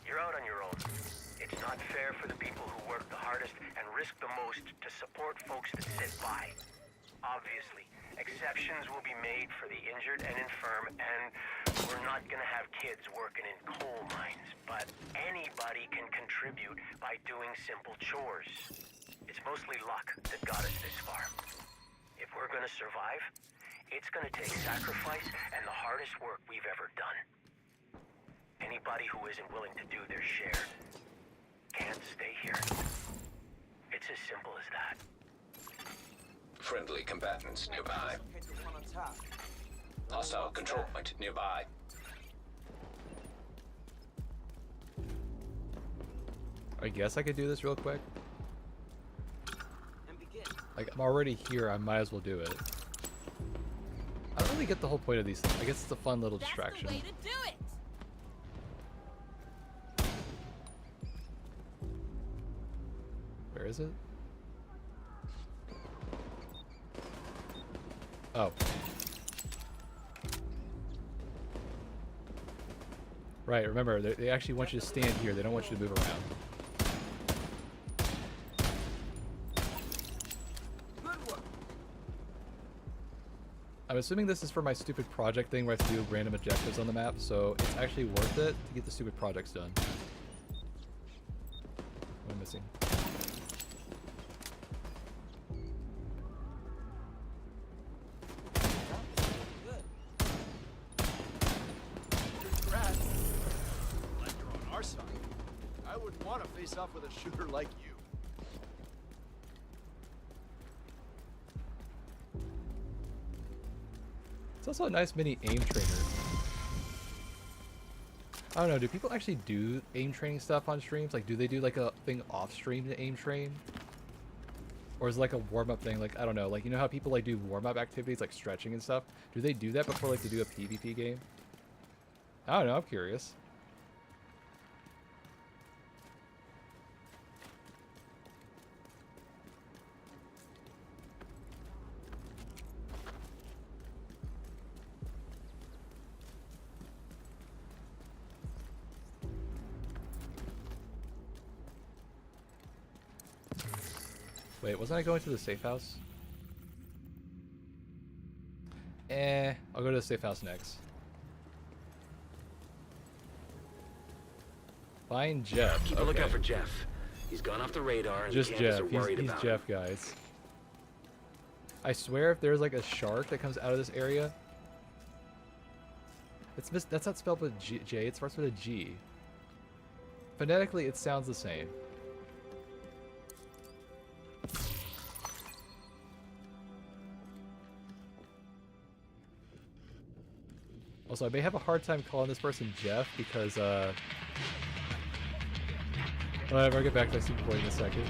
you're out on your own. It's not fair for the people who work the hardest and risk the most to support folks that sit by. Obviously, exceptions will be made for the injured and infirm, and We're not gonna have kids working in coal mines, but anybody can contribute by doing simple chores. It's mostly luck that got us this far. If we're gonna survive, it's gonna take sacrifice and the hardest work we've ever done. Anybody who isn't willing to do their share can't stay here. It's as simple as that. Friendly combatants nearby. Hit the one on top. Hostile control point nearby. I guess I could do this real quick. And begin. Like, I'm already here, I might as well do it. I don't really get the whole point of these things. I guess it's a fun little distraction. That's the way to do it. Where is it? Oh. Right, remember, they actually want you to stand here. They don't want you to move around. Good work. I'm assuming this is for my stupid project thing where I have to do random objectives on the map, so it's actually worth it to get the stupid projects done. What am I missing? Congrats. Glad you're on our side. I wouldn't want to face off with a shooter like you. It's also a nice mini aim trainer. I don't know, do people actually do aim training stuff on streams? Like, do they do like a thing off stream to aim train? Or is it like a warm-up thing? Like, I don't know, like, you know how people like do warm-up activities like stretching and stuff? Do they do that before like they do a PvP game? I don't know, I'm curious. Wait, wasn't I going to the safe house? I'll go to the safe house next. Find Jeff. Keep a lookout for Jeff. He's gone off the radar and Just the campus Jeff. are worried He's about Jeff, him. guys. I swear if there's like a shark that comes out of this area, that's not spelled with J, it starts with a G. Phonetically, it sounds the same. Also, I may have a hard time calling this person Jeff because, whatever, I'll get back to my super point in a second.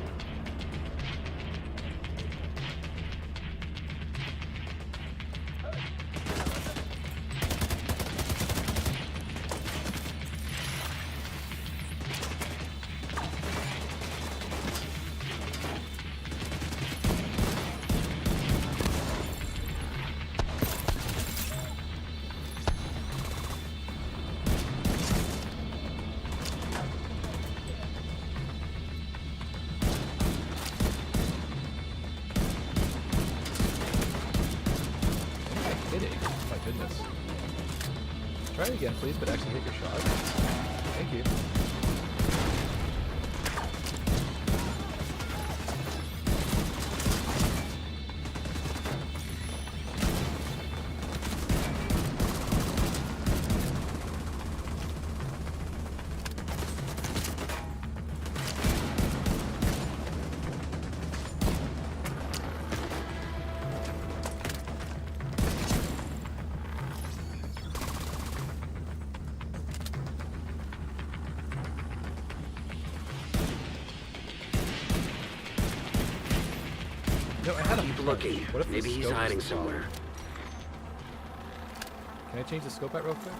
Try it again, please, but actually hit your shot. Thank you. No, I had him. Keep looking. What if Maybe the he's scope hiding is somewhere. wrong? Can I change the scope out real quick?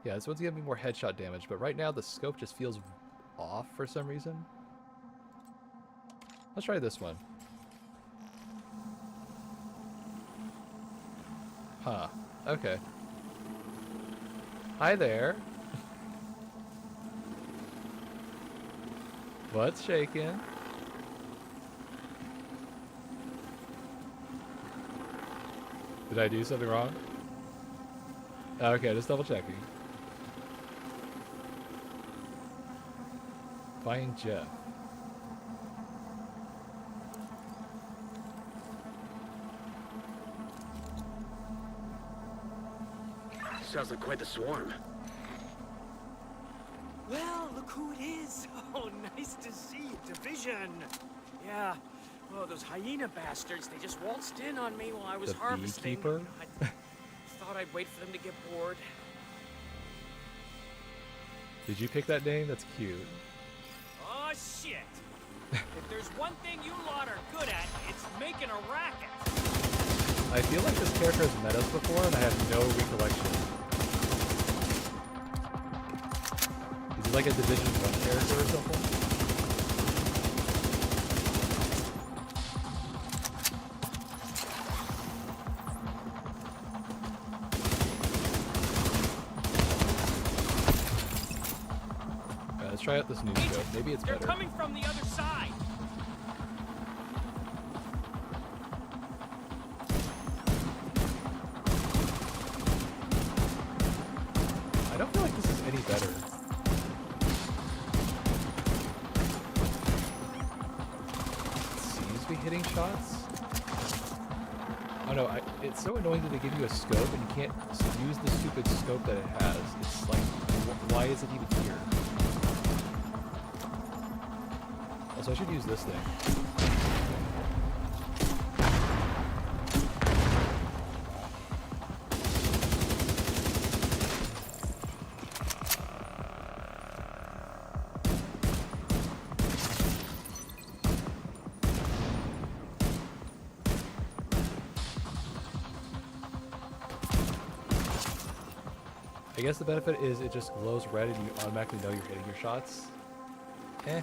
Yeah, this one's gonna be more headshot damage, but right now the scope just feels off for some reason. Let's try this one. Huh. Okay. Hi there. What's shaking? Did I do something wrong? Okay, just double checking. Find Jeff. Sounds like quite the swarm. Well, look who it is. Oh, nice to see you, Division. Yeah, well, those hyena bastards, they just waltzed in on me while I was The harvesting. beekeeper? I thought I'd wait for them to get bored. Did you pick that name? That's cute. Oh, shit. If there's one thing you lot are good at, it's making a racket. I feel like this character has met us before and I have no recollection. Is he like a Division 1 character or something? Let's try out this new scope. Maybe it's They're better. coming from the other side. I don't feel like this is any better. It seems to be hitting shots. Oh no, it's so annoying that they give you a scope and you can't use the stupid scope that it has. It's like, why is it even here? Also, I should use this thing. I guess the benefit is it just glows red and you automatically know you're hitting your shots. Eh.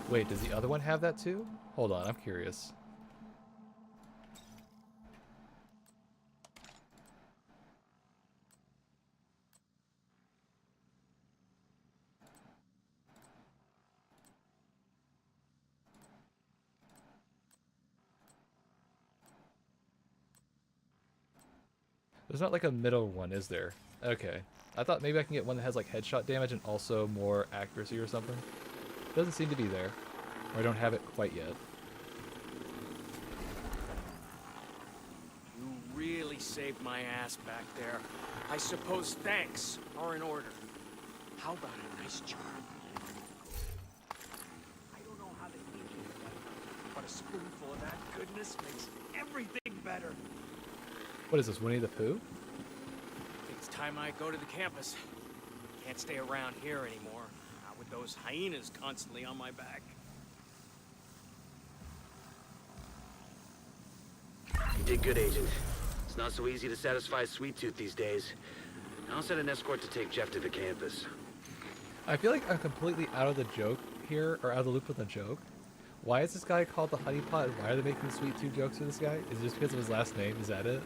Wait, does the other one have that too? Hold on, I'm curious. There's not like a middle one, is there? Okay. I thought maybe I can get one that has like headshot damage and also more accuracy or something. Doesn't seem to be there. Or I don't have it quite yet. You really saved my ass back there. I suppose thanks are in order. How about a nice jar? I don't know how they make it, but a spoonful of that goodness makes everything better. What is this, Winnie the Pooh? I think it's time I go to the campus. Can't stay around here anymore. Not with those hyenas constantly on my back. You did good, Agent. It's not so easy to satisfy a sweet tooth these days. I'll send an escort to take Jeff to the campus. I feel like I'm completely out of the joke here, or out of the loop with the joke. Why is this guy called the honeypot, and why are they making sweet tooth jokes for this guy? Is it just because of his last name? Is that it?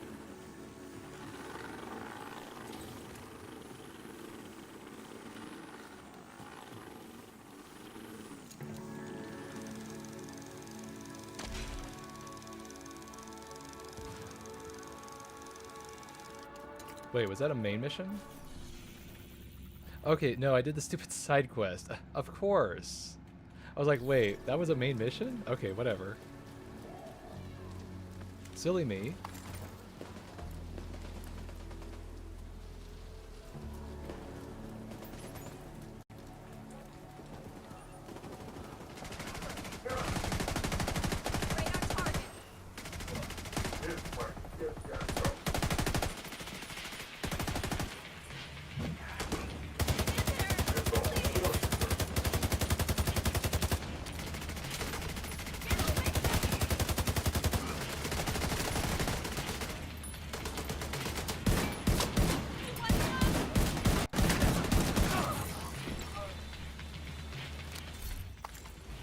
Wait, was that a main mission? Okay, no, I did the stupid side quest. Of course. I was like, wait, that was a main mission? Okay, whatever. Silly me.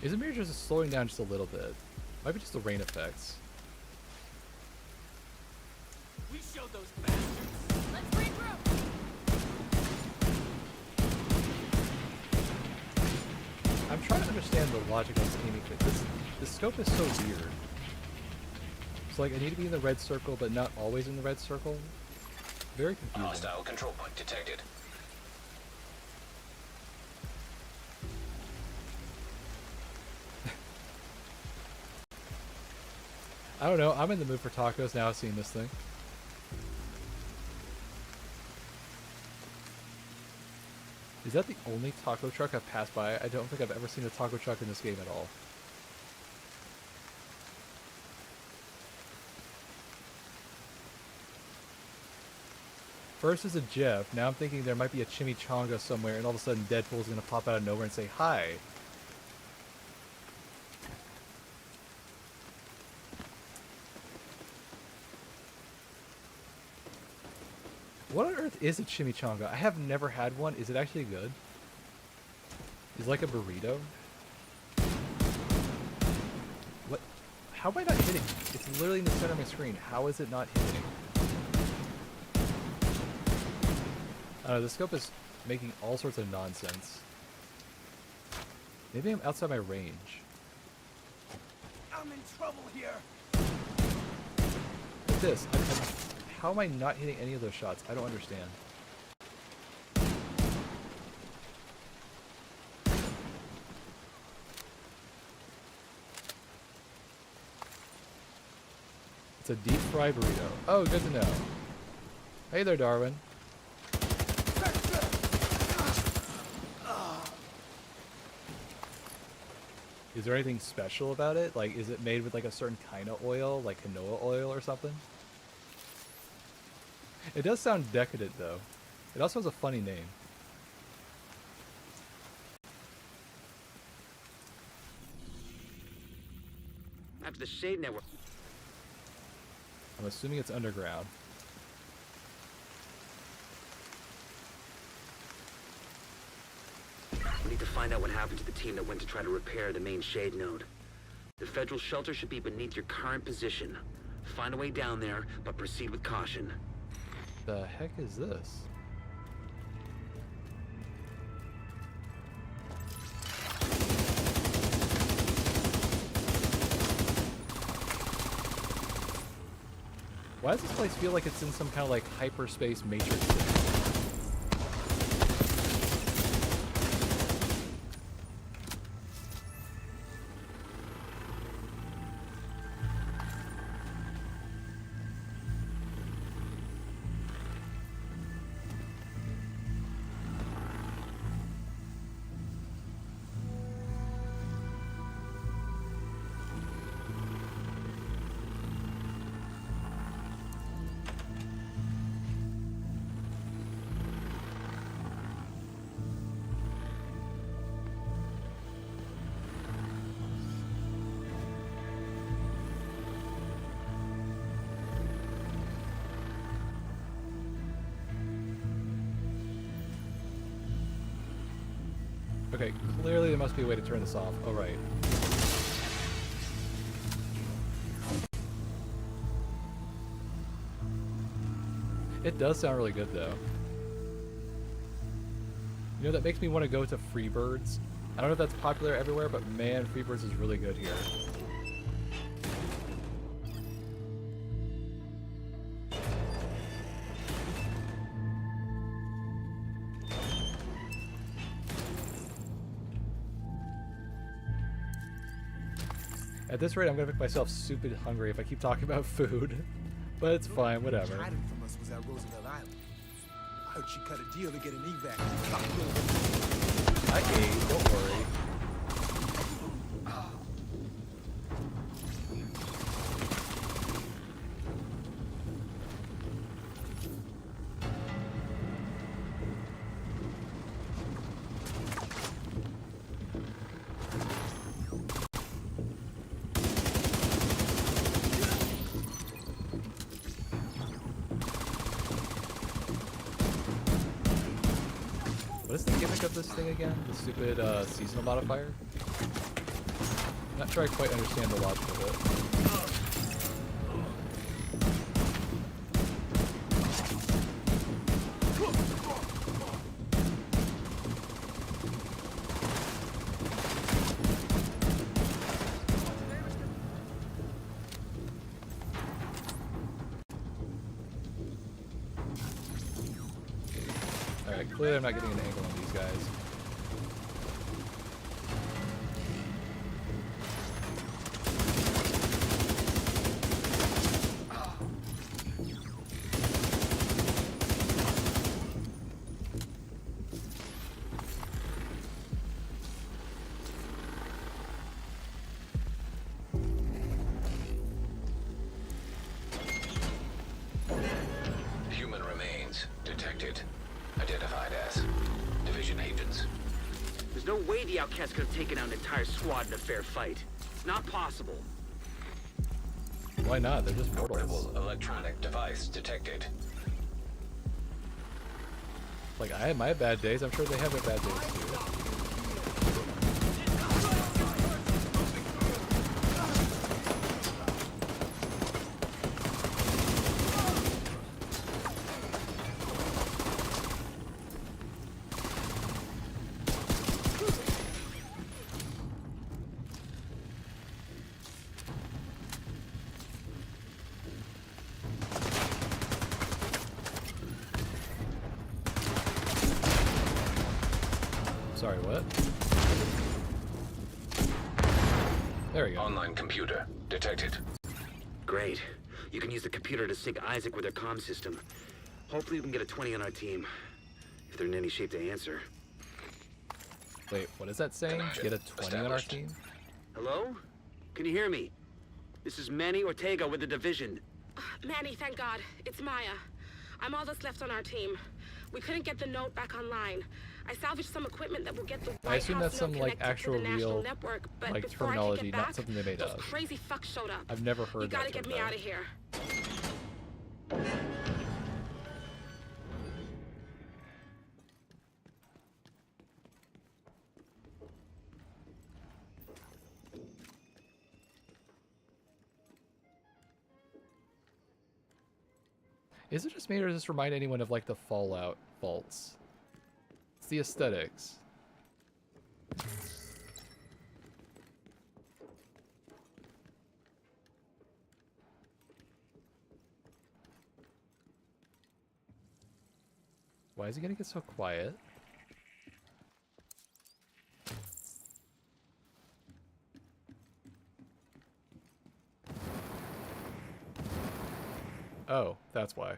Is Amir just slowing down just a little bit? Might be just the rain effects. We showed those bastards. Let's regroup. understand the logic of aiming. The scope is so weird. So like I need to be in the red circle, but not always in the red circle. Very confusing. Hostile control point detected. I don't know. I'm in the mood for tacos now. Seeing this thing. Is that the only taco truck I've passed by? I don't think I've ever seen a taco truck in this game at all. First is a GIF, now I'm thinking there might be a chimichanga somewhere, and all of a sudden Deadpool's gonna pop out of nowhere and say hi. What on earth is a chimichanga? I have never had one. Is it actually good? Is it like a burrito? What? How am I not hitting? It's literally in the center of my screen. How is it not hitting? The scope is making all sorts of nonsense. Maybe I'm outside my range. I'm in trouble here. Look at this. How am I not hitting any of those shots? I don't understand. It's a deep fried burrito. Oh, good to know. Hey there, Darwin. Is there anything special about it? Like, is it made with like a certain kind of oil, like canola oil or something? It does sound decadent though. It also has a funny name. After the Shade Network. I'm assuming it's underground. We need to find out what happened to the team that went to try to repair the main Shade node. The federal shelter should be beneath your current position. Find a way down there, but proceed with caution. The heck is this? Why does this place feel like it's in some kind of like hyperspace matrix thing? Okay, clearly there must be a way to turn this off. Oh, right. It does sound really good, though. You know, that makes me want to go to Freebirds. I don't know if that's popular everywhere, but man, Freebirds is really good here. At this rate, I'm gonna make myself stupid hungry if I keep talking about food. But it's fine, whatever. Hiding from us was at Roosevelt Island. I heard she cut a deal to get an evac. I ate, don't worry. What is the gimmick of this thing again? The stupid seasonal modifier? Not sure I quite understand the logic of it. Clearly I'm not getting an angle on these guys. Human remains detected. Identified as division agents. There's no way the outcasts could have taken out an entire squad in a fair fight. It's not possible. Why not? They're just mortals. Rebel electronic device detected. Like, I had my bad days. I'm sure they have their bad days too. Sorry, what? There we go. Online computer detected. Great. You can use the computer to sync Isaac with their comm system. Hopefully we can get a 20 on our team. If they're in any shape to answer. Wait, what is that saying? Get a 20 on our team? Hello? Can you hear me? This is Manny Ortega with the division. Manny, thank God. It's Maya. I'm all that's left on our team. We couldn't get the note back online. I salvaged some equipment that will get the I assume that's some like actual to the national real network, but like before I could terminology, get back, not something they made those up. crazy fucks showed up. I've never heard You gotta that get term, me though. out of here. Is it just me, or does this remind anyone of like the Fallout vaults? It's the aesthetics. Why is he gonna get so quiet? Oh, that's why.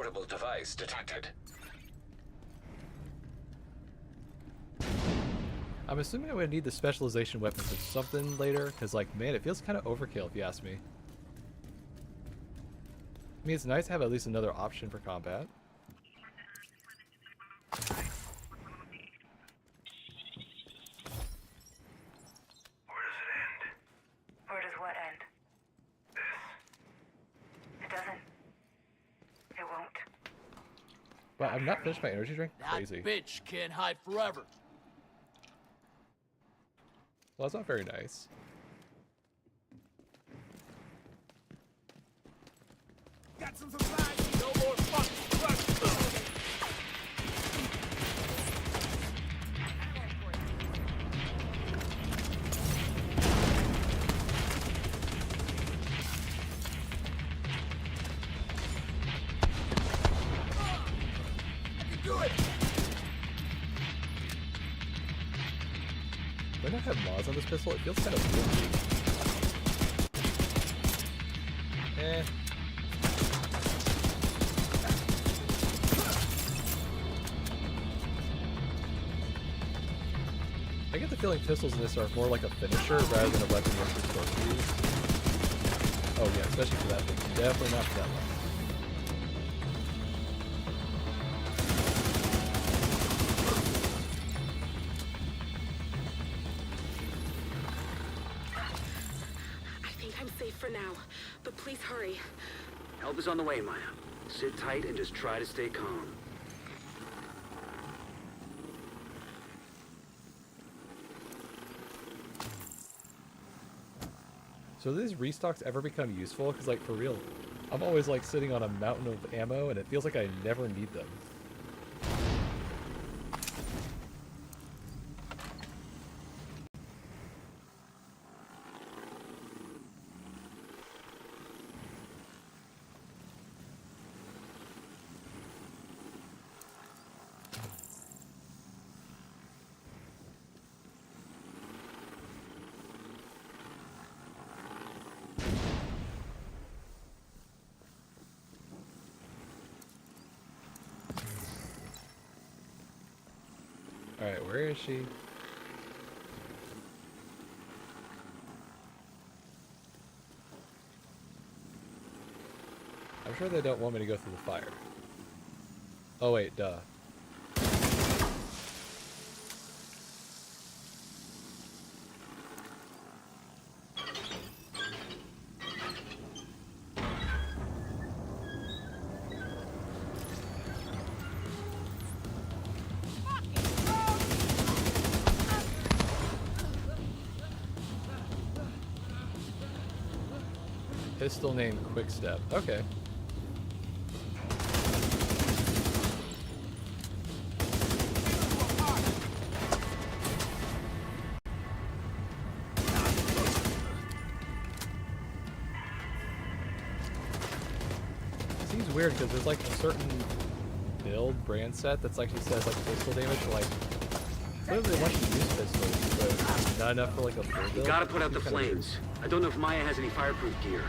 Portable device detected. I'm assuming I'm gonna need the specialization weapons or something later, because, like, man, it feels kind of overkill if you ask me. I mean, it's nice to have at least another option for combat. Where does what end? It doesn't. It won't. But I've not finished my energy drink? Crazy. That bitch can't hide forever. Well, that's not very nice. Got some supplies. No more fucking questions. When I have mods on this pistol, it feels kind of weird. Eh. I get the feeling pistols in this are more like a finisher rather than a weapon you're supposed to use. Oh yeah, especially for that thing. Definitely not for that one. For now, but please hurry. Help is on the way, Maya. Sit tight and just try to stay calm. So do these restocks ever become useful? Because, like, for real, I'm always, like, sitting on a mountain of ammo, and it feels like I never need them. Alright, where is she? I'm sure they don't want me to go through the fire. Oh wait, duh. Pistol named Quickstep. Okay. Seems weird because there's like a certain build brand set that's actually says like pistol damage, but like clearly they want you to use pistols, but not enough for like a full build. You gotta put out the flames. I don't know if Maya has any fireproof gear.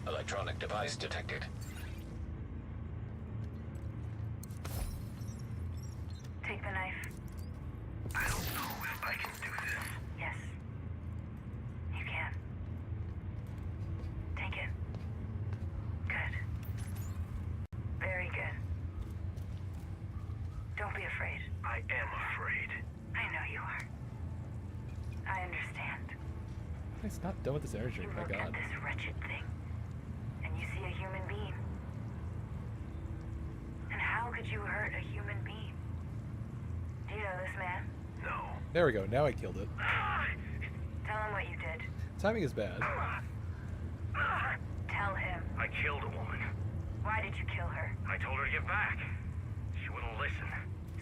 Electronic device detected. Take the knife. I don't know if I can do this. Yes. You can. Take it. Good. Very good. Don't be afraid. I am afraid. I know you are. I understand. He's not done with this energy. You My look at God. this wretched thing, and you see a human being. And how could you hurt a human being? Do you know this man? No. There we go. Now I killed it. Tell him what you did. Timing is bad. Tell him. I killed a woman. Why did you kill her? I told her to get back. She wouldn't listen.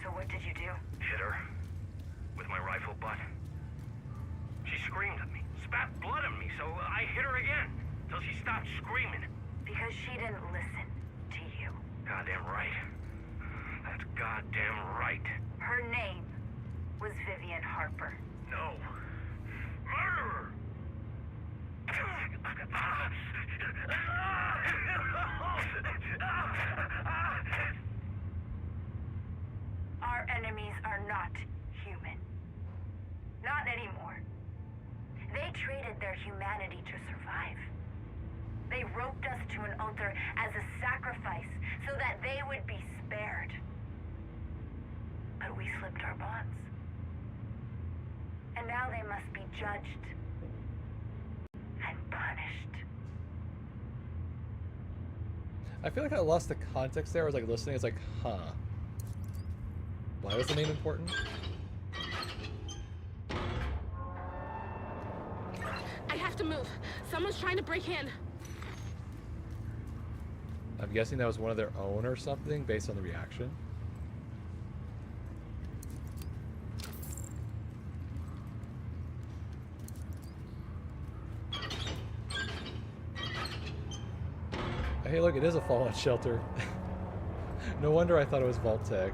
So what did you do? Hit her with my rifle butt. She screamed at me, spat blood at me, so I hit her again till she stopped screaming. Because she didn't listen to you. Goddamn right. That's goddamn right. Her name was Vivian Harper. No. Murderer! Our enemies are not human. Not anymore. They traded their humanity to survive. They roped us to an altar as a sacrifice so that they would be spared. But we slipped our bonds. And now they must be judged and punished. I feel like I lost the context there. I was like listening. It's like, huh. Why was the name important? I have to move. Someone's trying to break in. I'm guessing that was one of their own or something based on the reaction. Hey, look, it is a fallout shelter. No wonder I thought it was Vault Tech.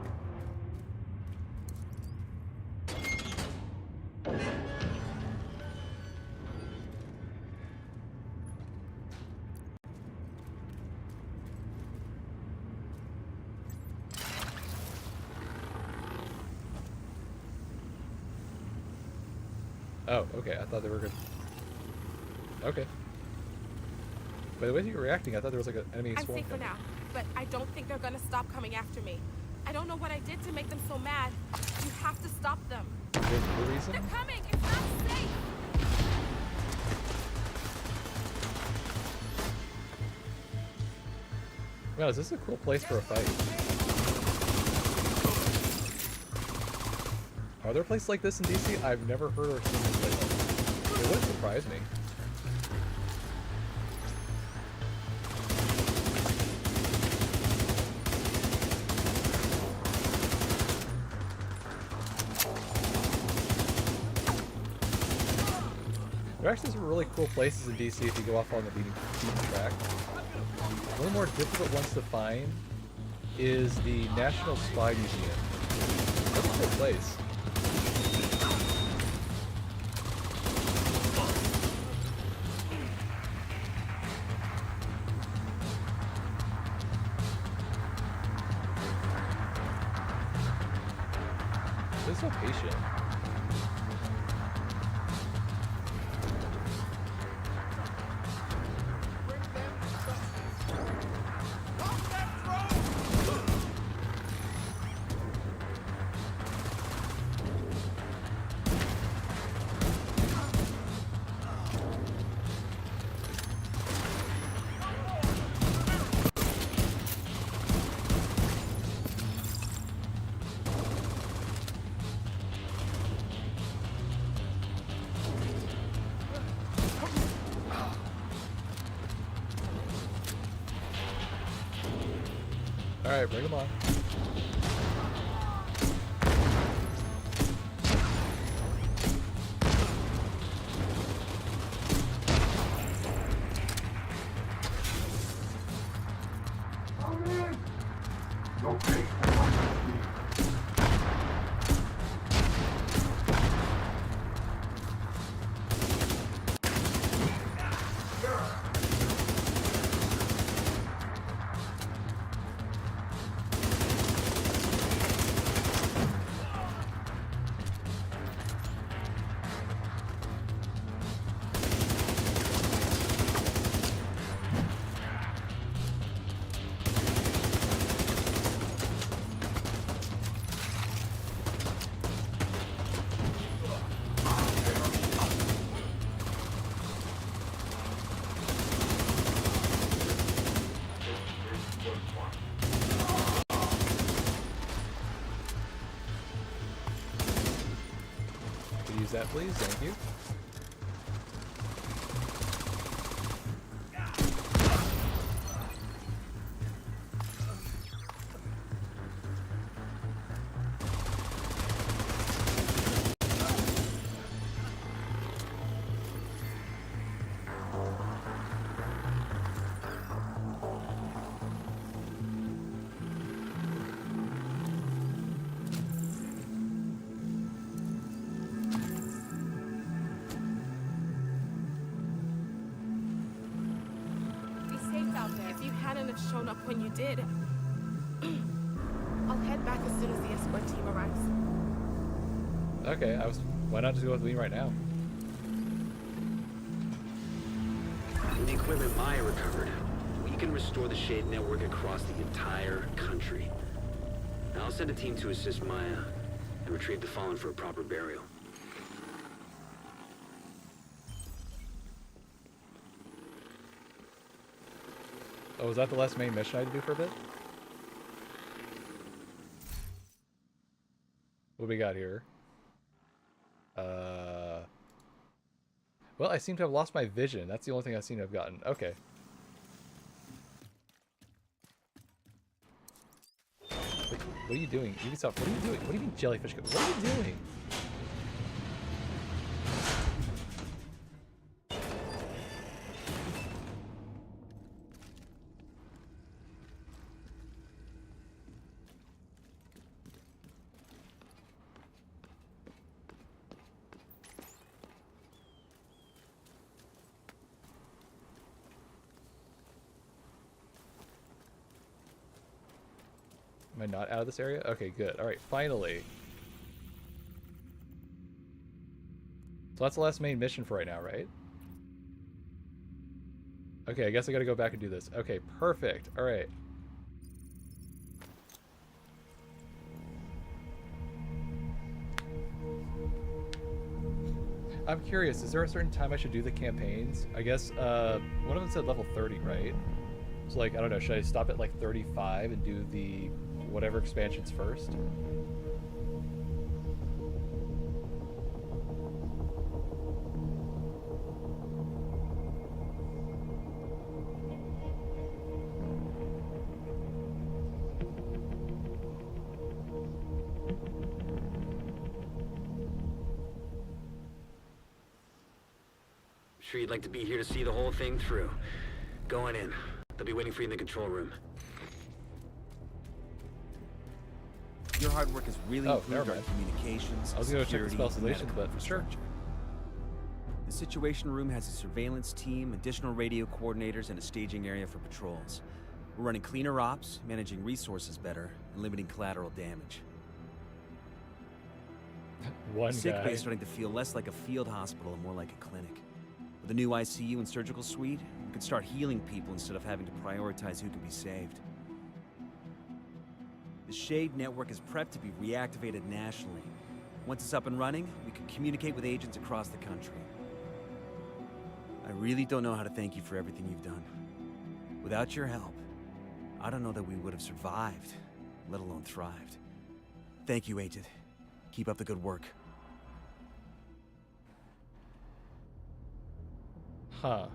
Oh, okay. I thought they were good. Okay. By the way you were reacting, I thought there was like an enemy I'm swarm safe for coming. now, but I don't think they're gonna stop coming after me. I don't know what I did to make them so mad. You have to stop them. There's no reason? They're coming! It's not safe! Wow, is this a cool place for a fight? Are there places like this in DC? I've never heard or seen this place. It wouldn't surprise me. There are actually some really cool places in DC if you go off on the beaten track. One of the more difficult ones to find is the National Spy Museum. That's a cool place. They're so patient. Alright, bring them on. that, please. Thank you. If you hadn't have shown up when you did, I'll head back as soon as the escort team arrives. Okay, why not just go with me right now? With the equipment Maya recovered, we can restore the Shade network across the entire country. Now I'll send a team to assist Maya and retrieve the fallen for a proper burial. Oh, was that the last main mission I had to do for a bit? What do we got here? Well, I seem to have lost my vision. That's the only thing I seem to have gotten. Okay. Wait, what are you doing? Ubisoft, what are you doing? What do you mean jellyfish? What are you doing? Am I not out of this area? Okay, good. Alright, finally. So that's the last main mission for right now, right? Okay, I guess I gotta go back and do this. Okay, perfect. Alright. I'm curious, is there a certain time I should do the campaigns? I guess, one of them said level 30, right? So, like, I don't know, should I stop at, like, 35 and do the whatever expansions first? Sure you'd like to be here to see the whole thing through. Go on in. They'll be waiting for you in the control room. Your hard work has really improved never our mind. communications, I was gonna check the security, spell and solution, medical but sure. infrastructure. The Situation Room has a surveillance team, additional radio coordinators, and a staging area for patrols. We're running cleaner ops, managing resources better, and limiting collateral damage. One Sick guy. bay is starting to feel less like a field hospital and more like a clinic. With a new ICU and surgical suite, we could start healing people instead of having to prioritize who can be saved. The Shade network is prepped to be reactivated nationally. Once it's up and running, we can communicate with agents across the country. I really don't know how to thank you for everything you've done. Without your help, I don't know that we would have survived, let alone thrived. Thank you, Agent. Keep up the good work. Huh.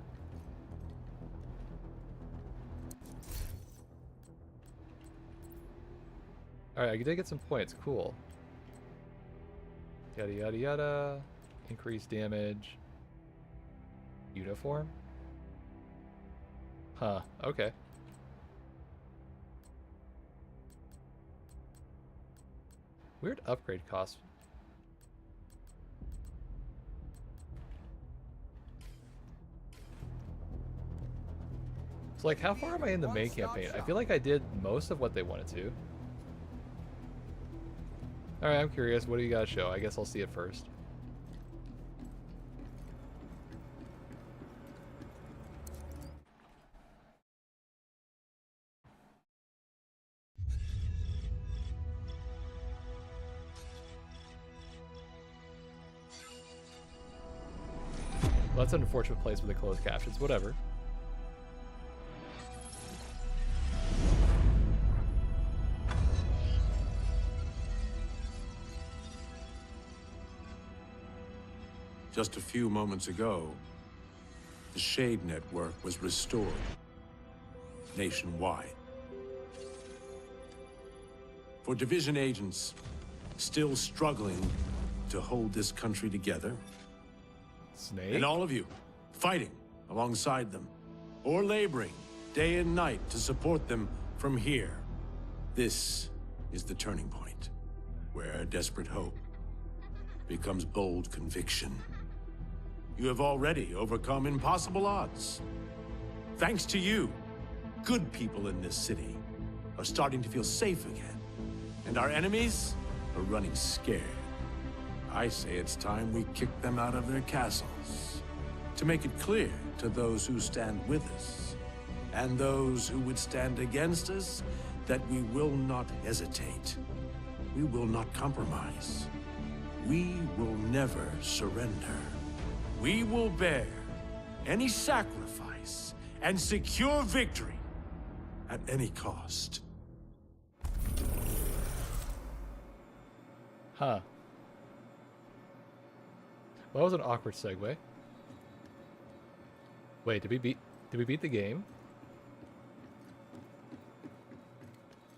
Alright, I did get some points. Cool. Yada yada yada. Increased damage. Uniform? Huh. Okay. Weird upgrade cost. So, like, how far am I in the main campaign? I feel like I did most of what they wanted to. Alright, I'm curious. What do you guys show? I guess I'll see it first. Well, that's an unfortunate place with the closed captions. Whatever. Just a few moments ago, the Shade Network was restored nationwide. For Division agents still struggling to hold this country together, Snake? and all of you fighting alongside them, or laboring day and night to support them from here, this is the turning point, where desperate hope becomes bold conviction. You have already overcome impossible odds. Thanks to you, good people in this city are starting to feel safe again, and our enemies are running scared. I say it's time we kick them out of their castles, to make it clear to those who stand with us, and those who would stand against us, that we will not hesitate. We will not compromise. We will never surrender. We will bear any sacrifice and secure victory at any cost. Huh. Well, that was an awkward segue. Wait, did we beat the game?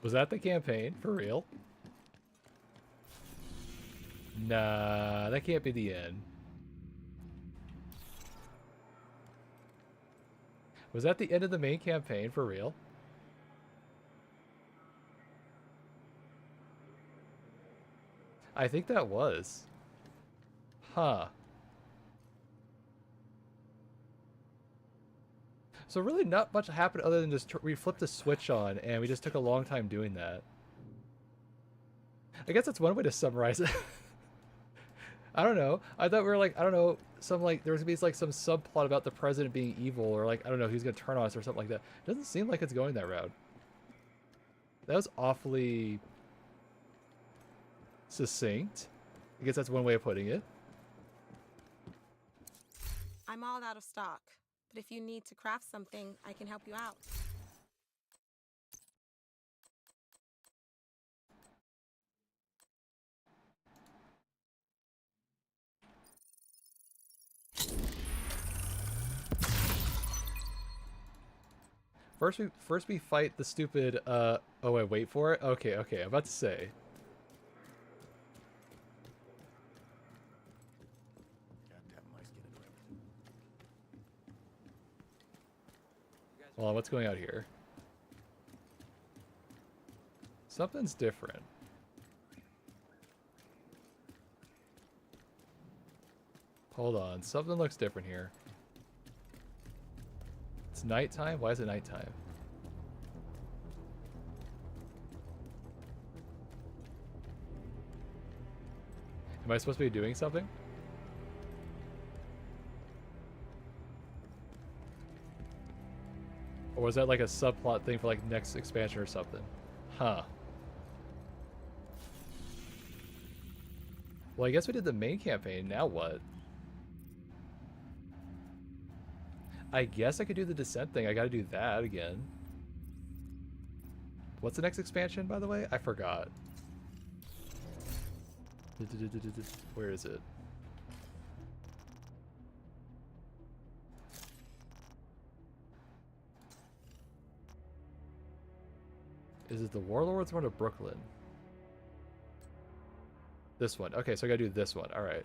Was that the campaign? For real? Nah, that can't be the end. Was that the end of the main campaign? For real? I think that was. Huh. So really not much happened other than just we flipped the switch on and we just took a long time doing that. I guess that's one way to summarize it. I don't know. I thought we were like, I don't know, some like, there was gonna be like some subplot about the president being evil or like, I don't know, he's gonna turn on us or something like that. Doesn't seem like it's going that route. That was awfully succinct. I guess that's one way of putting it. I'm all out of stock, but if you need to craft something, I can help you out. First we fight the stupid, oh wait for it? Okay, I'm about to say. Hold on, what's going out here? Something's different. Hold on, something looks different here. It's nighttime? Why is it nighttime? Am I supposed to be doing something? Or was that like a subplot thing for like next expansion or something? Huh. Well, I guess we did the main campaign. Now what? I guess I could do the descent thing. I gotta do that again. What's the next expansion, by the way? I forgot. Where is it? Is it the Warlords one or Brooklyn? This one. Okay, so I gotta do this one. Alright.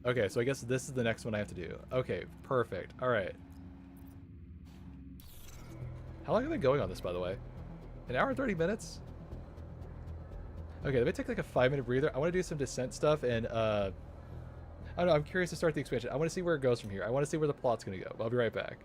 Okay, so I guess this is the next one I have to do. Okay, perfect. Alright. How long have I been going on this, by the way? An hour and 30 minutes? Okay, let me take like a 5-minute breather. I want to do some descent stuff and, I don't know, I'm curious to start the expansion. I want to see where it goes from here. I want to see where the plot's going to go. I'll be right back.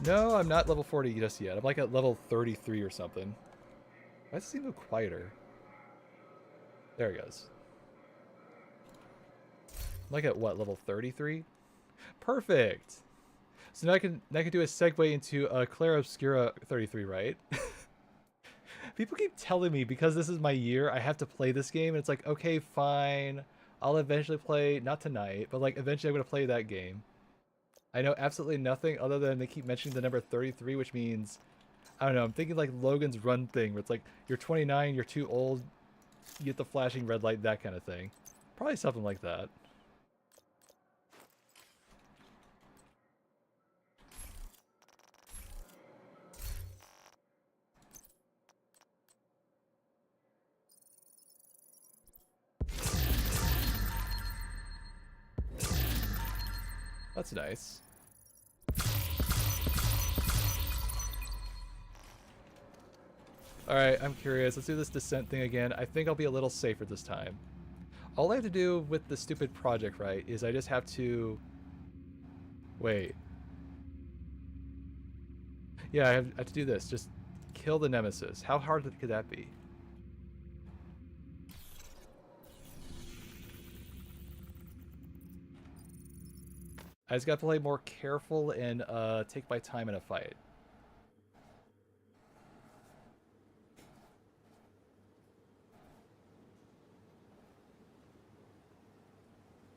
No, I'm not level 40 just yet. I'm like at level 33 or something. Why does it seem a little quieter? There it goes. I'm like at what, level 33? Perfect! So now I can do a segue into Clara Obscura 33, right? People keep telling me because this is my year, I have to play this game, and it's like, okay, fine. I'll eventually play, not tonight, but like eventually I'm going to play that game. I know absolutely nothing other than they keep mentioning the number 33, which means, I don't know, I'm thinking like Logan's Run thing, where it's like, you're 29, you're too old, you get the flashing red light, that kind of thing. Probably something like that. That's nice. Alright, I'm curious. Let's do this descent thing again. I think I'll be a little safer this time. All I have to do with the stupid project, right, is I just have to... Wait. Yeah, I have to do this. Just kill the nemesis. How hard could that be? I just got to play more careful and take my time in a fight.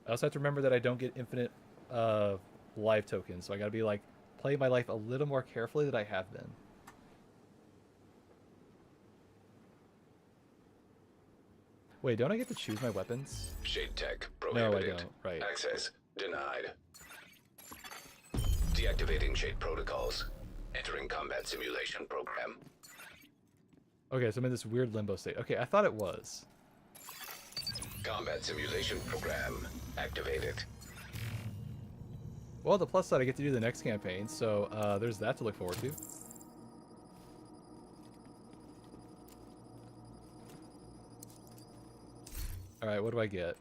I also have to remember that I don't get infinite life tokens, so I gotta be like, play my life a little more carefully than I have been. Wait, don't I get to choose my weapons? Shade tech prohibited. No, I don't. Right. Access denied. Deactivating shade protocols. Entering combat simulation program. Okay, so I'm in this weird limbo state. Okay, I thought it was. Combat simulation program activated. Well, the plus side, I get to do the next campaign, so there's that to look forward to. Alright, what do I get?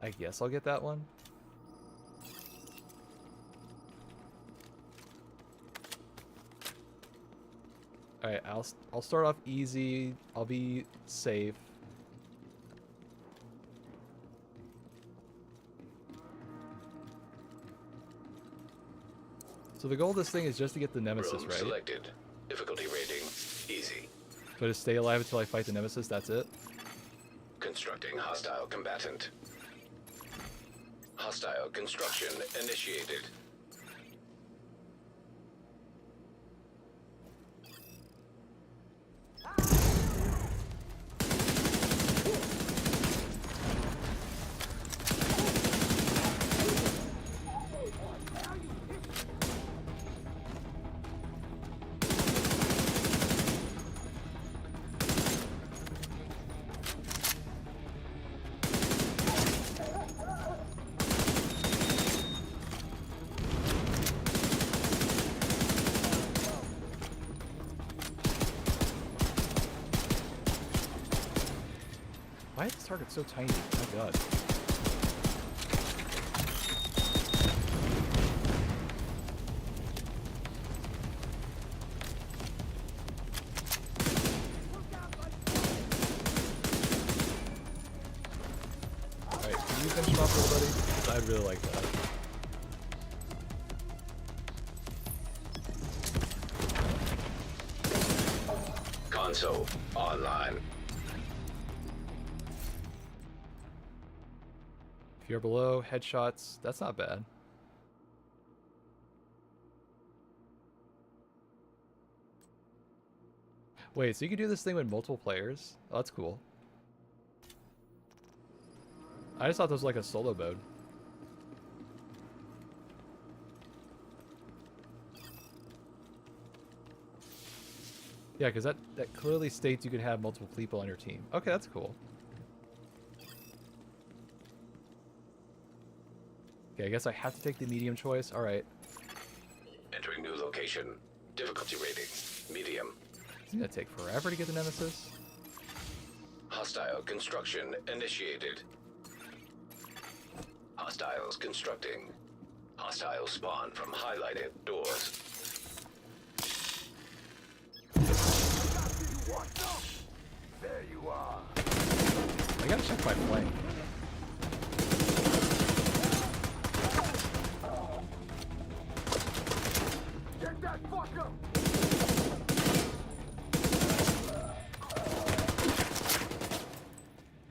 I guess I'll get that one. Alright, I'll start off easy. I'll be safe. So the goal of this thing is just to get the nemesis, Room right? selected. Difficulty rating easy. So just stay alive until I fight the nemesis, that's it? Constructing hostile combatant. Hostile construction initiated. Why is this target so tiny? Oh my god. Alright, can you finish him off, little buddy? I'd really like that. Console online. If you're below, headshots, that's not bad. Wait, so you can do this thing with multiple players? Oh, that's cool. I just thought this was like a solo mode. Yeah, because that clearly states you can have multiple people on your team. Okay, that's cool. Okay, I guess I have to take the medium choice. Alright. Entering new location. Difficulty rating medium. gonna take forever to get the nemesis. Hostile construction initiated. Hostiles constructing. Hostile spawn from highlighted doors. There you are. I gotta check my flank. Get that fucker!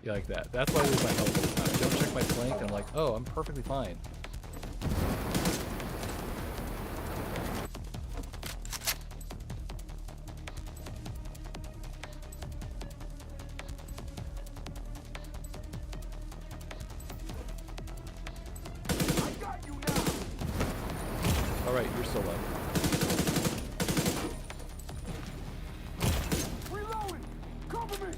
Yeah, like that. That's why I lose my health all the time. I don't check my flank, and I'm like, oh, I'm perfectly fine. Alright, you're still low. Reloading! Cover me!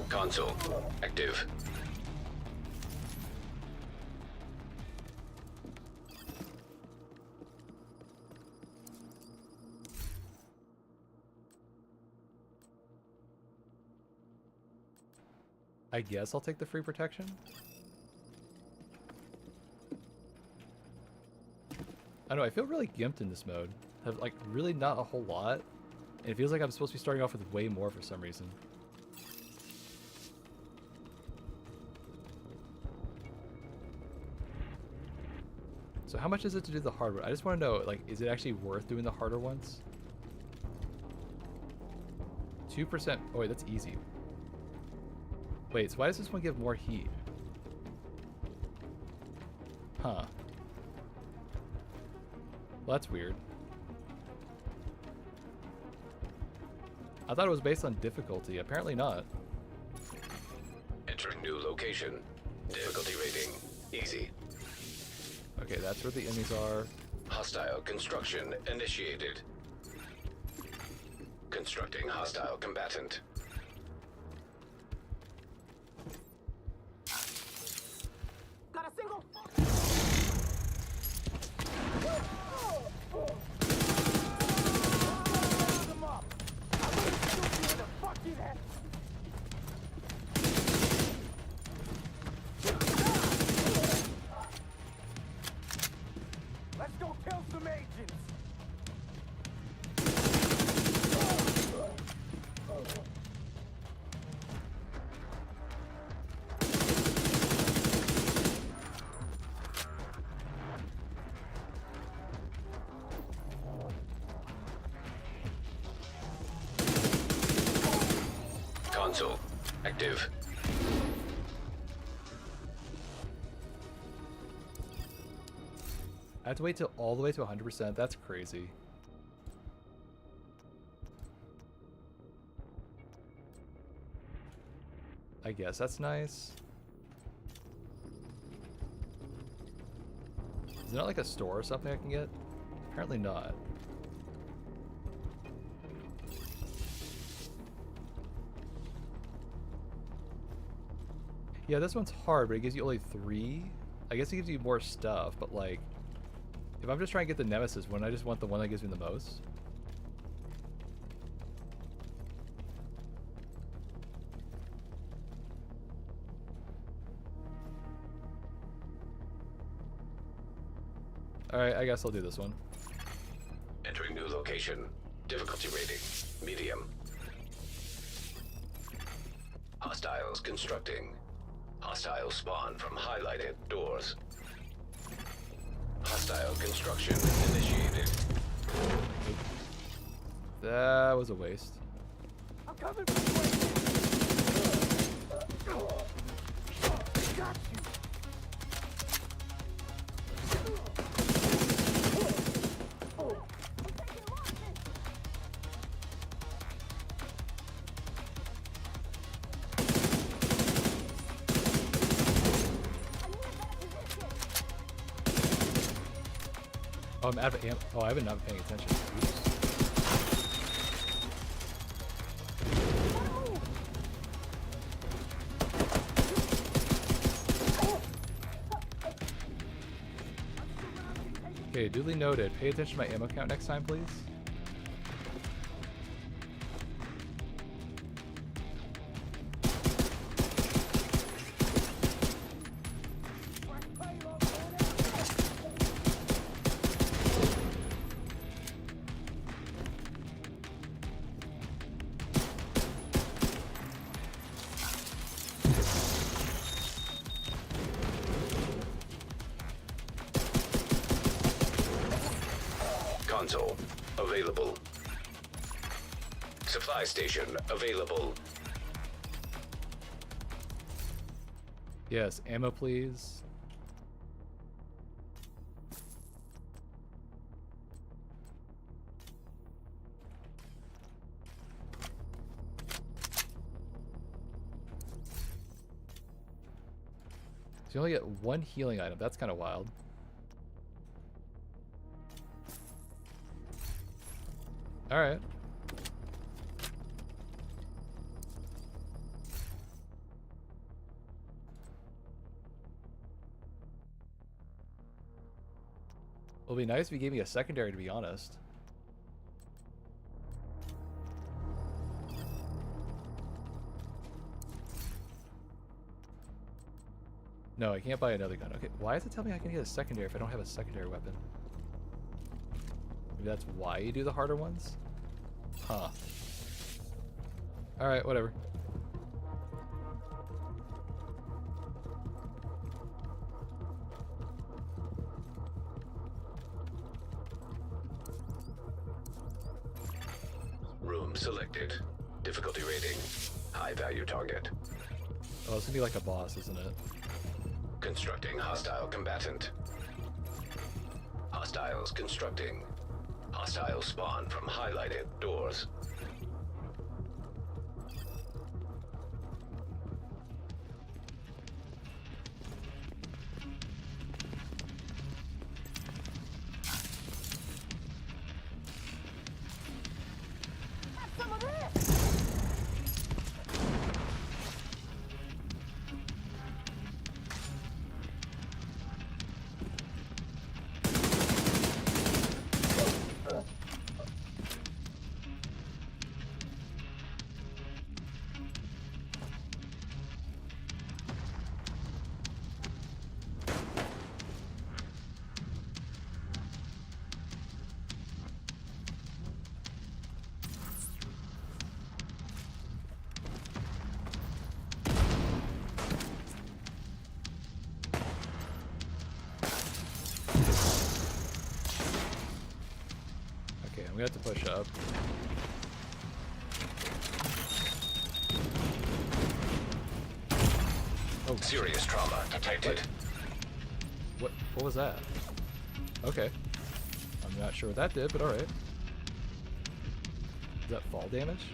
Console active. I guess I'll take the free protection. I know, I feel really gimped in this mode. I have like really not a whole lot. And it feels like I'm supposed to be starting off with way more for some reason. So how much is it to do the hard one? I just want to know, like, is it actually worth doing the harder ones? 2%. Oh wait, that's easy. Wait, so why does this one give more heat? Huh. Well, that's weird. I thought it was based on difficulty. Apparently not. Entering new location. Difficulty rating easy. Okay, that's where the enemies are. Hostile construction initiated. Constructing hostile combatant. Got a single. Let's go kill some agents. Console active. I have to wait till all the way to 100%. That's crazy. I guess that's nice. Is there not like a store or something I can get? Apparently not. Yeah, this one's hard, but it gives you only 3. I guess it gives you more stuff, but like, if I'm just trying to get the nemesis, wouldn't I just want the one that gives me the most? Alright, I guess I'll do this one. Entering new location. Difficulty rating medium. Hostiles constructing. Hostile spawn from highlighted doors. Hostile construction initiated. That was a waste. I'm coming for you. Got you. Oh, I'm out of ammo. Oh, I haven't been paying attention. Oops. Okay, duly noted. Pay attention to my ammo count next time, please. Console available. Supply station available. Yes, ammo, please. So you only get one healing item. That's kind of wild. All right. It'll be nice if you gave me a secondary, to be honest. No, I can't buy another gun. Okay, why does it tell me I can get a secondary if I don't have a secondary weapon? Maybe that's why you do the harder ones? Huh. Alright, whatever. Room selected. Difficulty rating. High value target. Oh, it's gonna be like a boss, isn't it? Constructing hostile combatant. Hostiles constructing. Hostiles spawn from highlighted doors. We have to push up. Oh, serious trauma detected. What was that? Okay. I'm not sure what that did, but alright. Is that fall damage?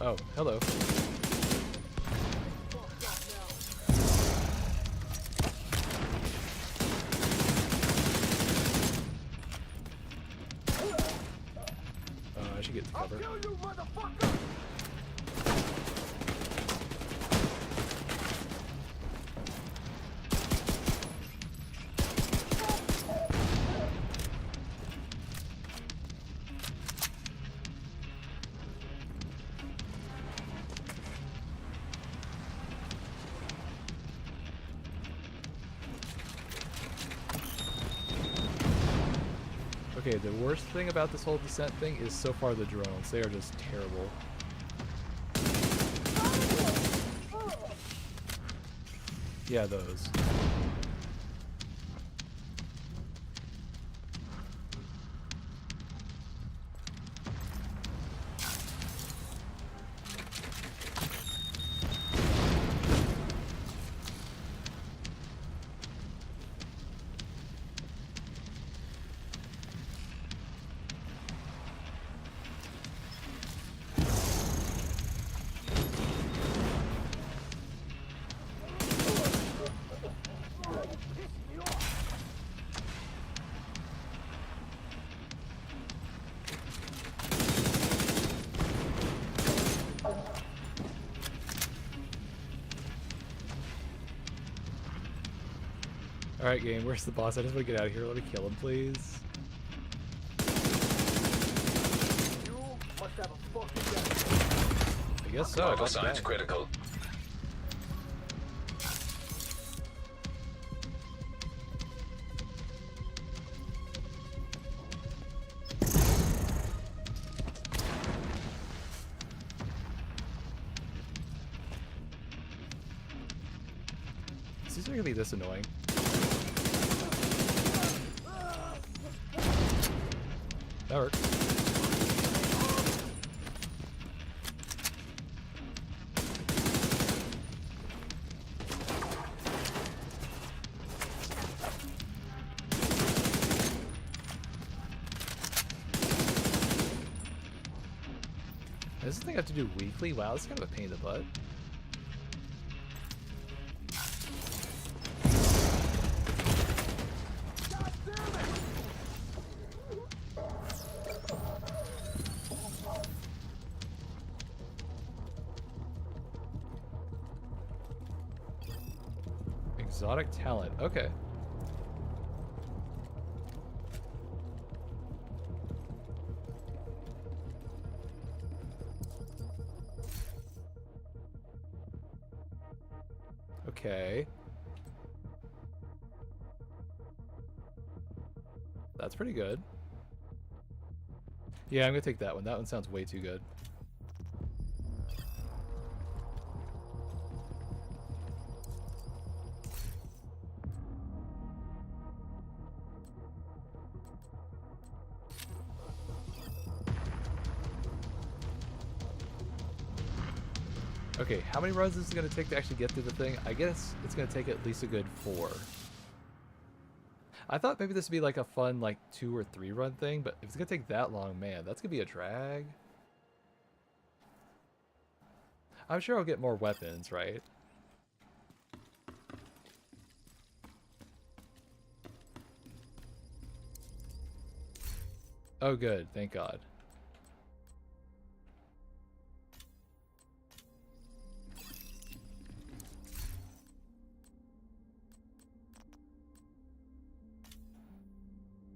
Oh, hello. I should get the cover. Okay, the worst thing about this whole descent thing is so far the drones. They are just terrible. Yeah, those. Alright, game, where's the boss? I just want to get out of here. Let me kill him, please. You must have a fucking I guess so. Vital That's signs bad. critical. Is this gonna be this annoying? That works. Does this thing have to do weekly? Wow, this is kind of a pain in the butt. Exotic talent. Okay. Okay. That's pretty good. Yeah, I'm gonna take that one. That one sounds way too good. Okay, how many runs is it going to take to actually get through the thing? I guess it's going to take at least a good 4. I thought maybe this would be like a fun like 2 or 3 run thing, but if it's going to take that long, man, that's going to be a drag. I'm sure I'll get more weapons, right? Oh good, thank God.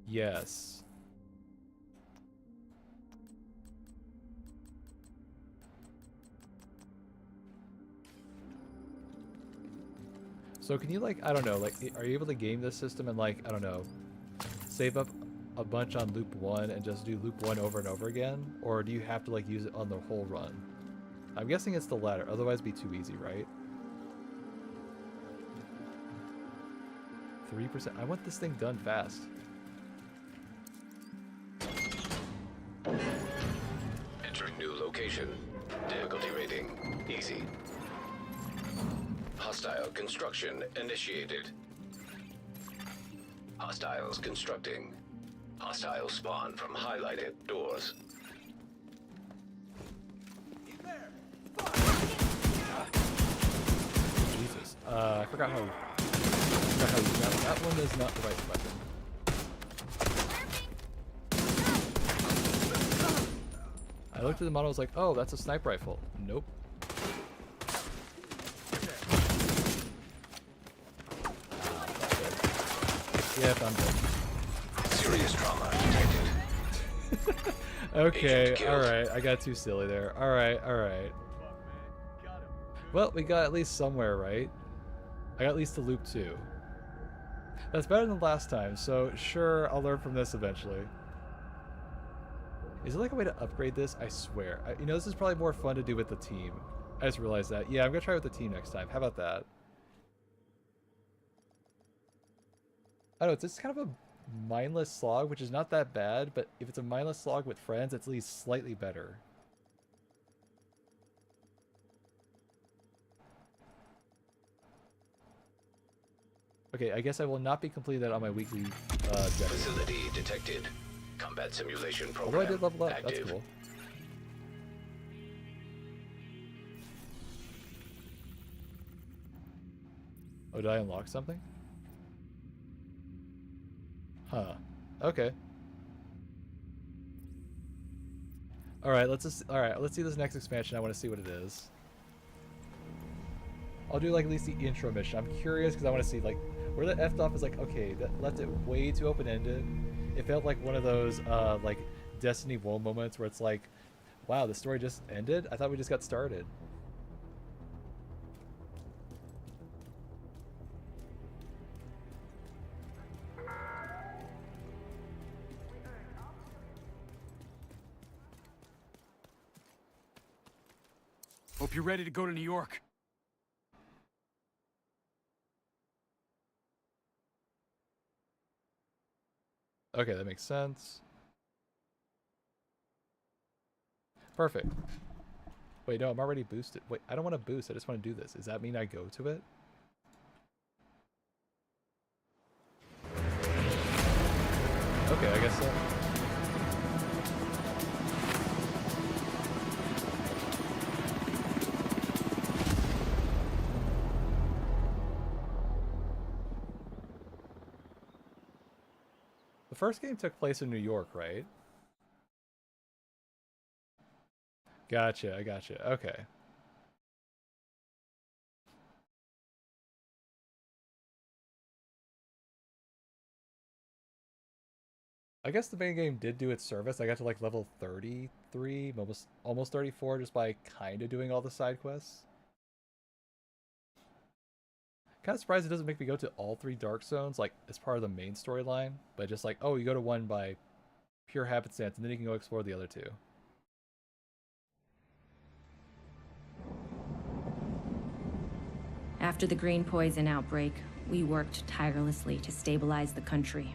Yes. So can you like, I don't know, like are you able to game this system and like, I don't know, save up a bunch on loop 1 and just do loop 1 over and over again? Or do you have to like use it on the whole run? I'm guessing it's the latter, otherwise it'd be too easy, right? 3%. I want this thing done fast. Entering new location. Difficulty rating easy. Hostile construction initiated. Hostiles constructing. Hostile spawn from highlighted doors. Jesus. I forgot how that one is not the right weapon. I looked at the model, I was like, oh, that's a sniper rifle. Nope. Yep, I'm dead. Serious trauma detected. Okay, alright, I got too silly there. Alright, alright. Well, we got at least somewhere, right? I got at least to loop 2. That's better than last time, so sure, I'll learn from this eventually. Is there like a way to upgrade this? I swear. You know, this is probably more fun to do with the team. I just realized that. Yeah, I'm gonna try with the team next time. How about that? I don't know, it's just kind of a mindless slog, which is not that bad, but if it's a mindless slog with friends, it's at least slightly better. Okay, I guess I will not be completing that on my weekly objective. Facility detected. Combat simulation program Although I did level up, active. that's cool. Oh, did I unlock something? Huh. Okay. Alright, let's see this next expansion. I want to see what it is. I'll do like at least the intro mission. I'm curious because I want to see like where that effed off is like, okay, that left it way too open-ended. It felt like one of those like Destiny 1 moments where it's like, wow, the story just ended? I thought we just got started. Hope you're ready to go to New York. Okay, that makes sense. Perfect. Wait, no, I'm already boosted. Wait, I don't want to boost. I just want to do this. Does that mean I go to it? Okay, I guess so. The first game took place in New York, right? Gotcha, I gotcha. Okay. I guess the main game did do its service. I got to like level 33, almost 34 just by kind of doing all the side quests. Kind of surprised it doesn't make me go to all 3 Dark Zones like as part of the main storyline, but just like, oh, you go to one by pure happenstance and then you can go explore the other 2. After the green poison outbreak, we worked tirelessly to stabilize the country.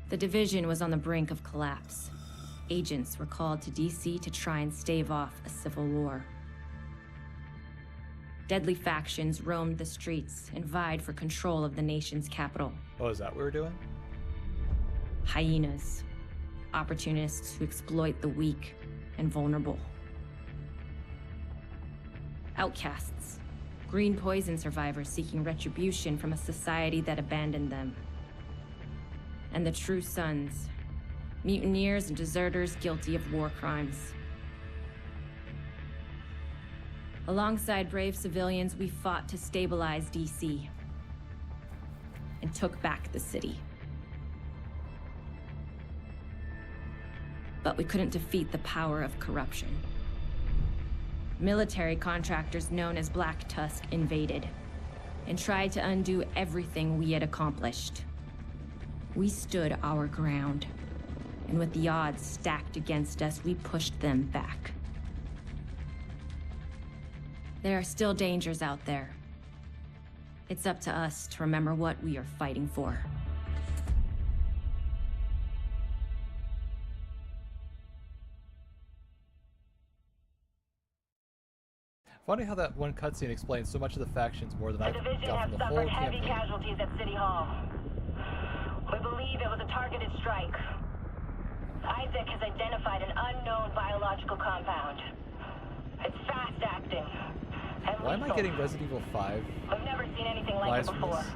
The division was on the brink of collapse. Agents were called to DC to try and stave off a civil war. Deadly factions roamed the streets and vied for control of the nation's capital. Oh, is that what we're doing? Hyenas, opportunists who exploit the weak and vulnerable. Outcasts, green poison survivors seeking retribution from a society that abandoned them. And the true sons, mutineers and deserters guilty of war crimes. Alongside brave civilians, we fought to stabilize DC and took back the city. But we couldn't defeat the power of corruption. Military contractors known as Black Tusk invaded and tried to undo everything we had accomplished. We stood our ground, and with the odds stacked against us, we pushed them back. There are still dangers out there. It's up to us to remember what we are fighting for. Funny how that one cutscene explains so much of the factions more than I've got from the whole heavy campaign. casualties at City Hall. We believe it was a targeted strike. Isaac has identified an unknown biological compound. It's fast-acting and Why am I lethal. getting Resident Evil 5 We've never seen anything like it vibes from before. this?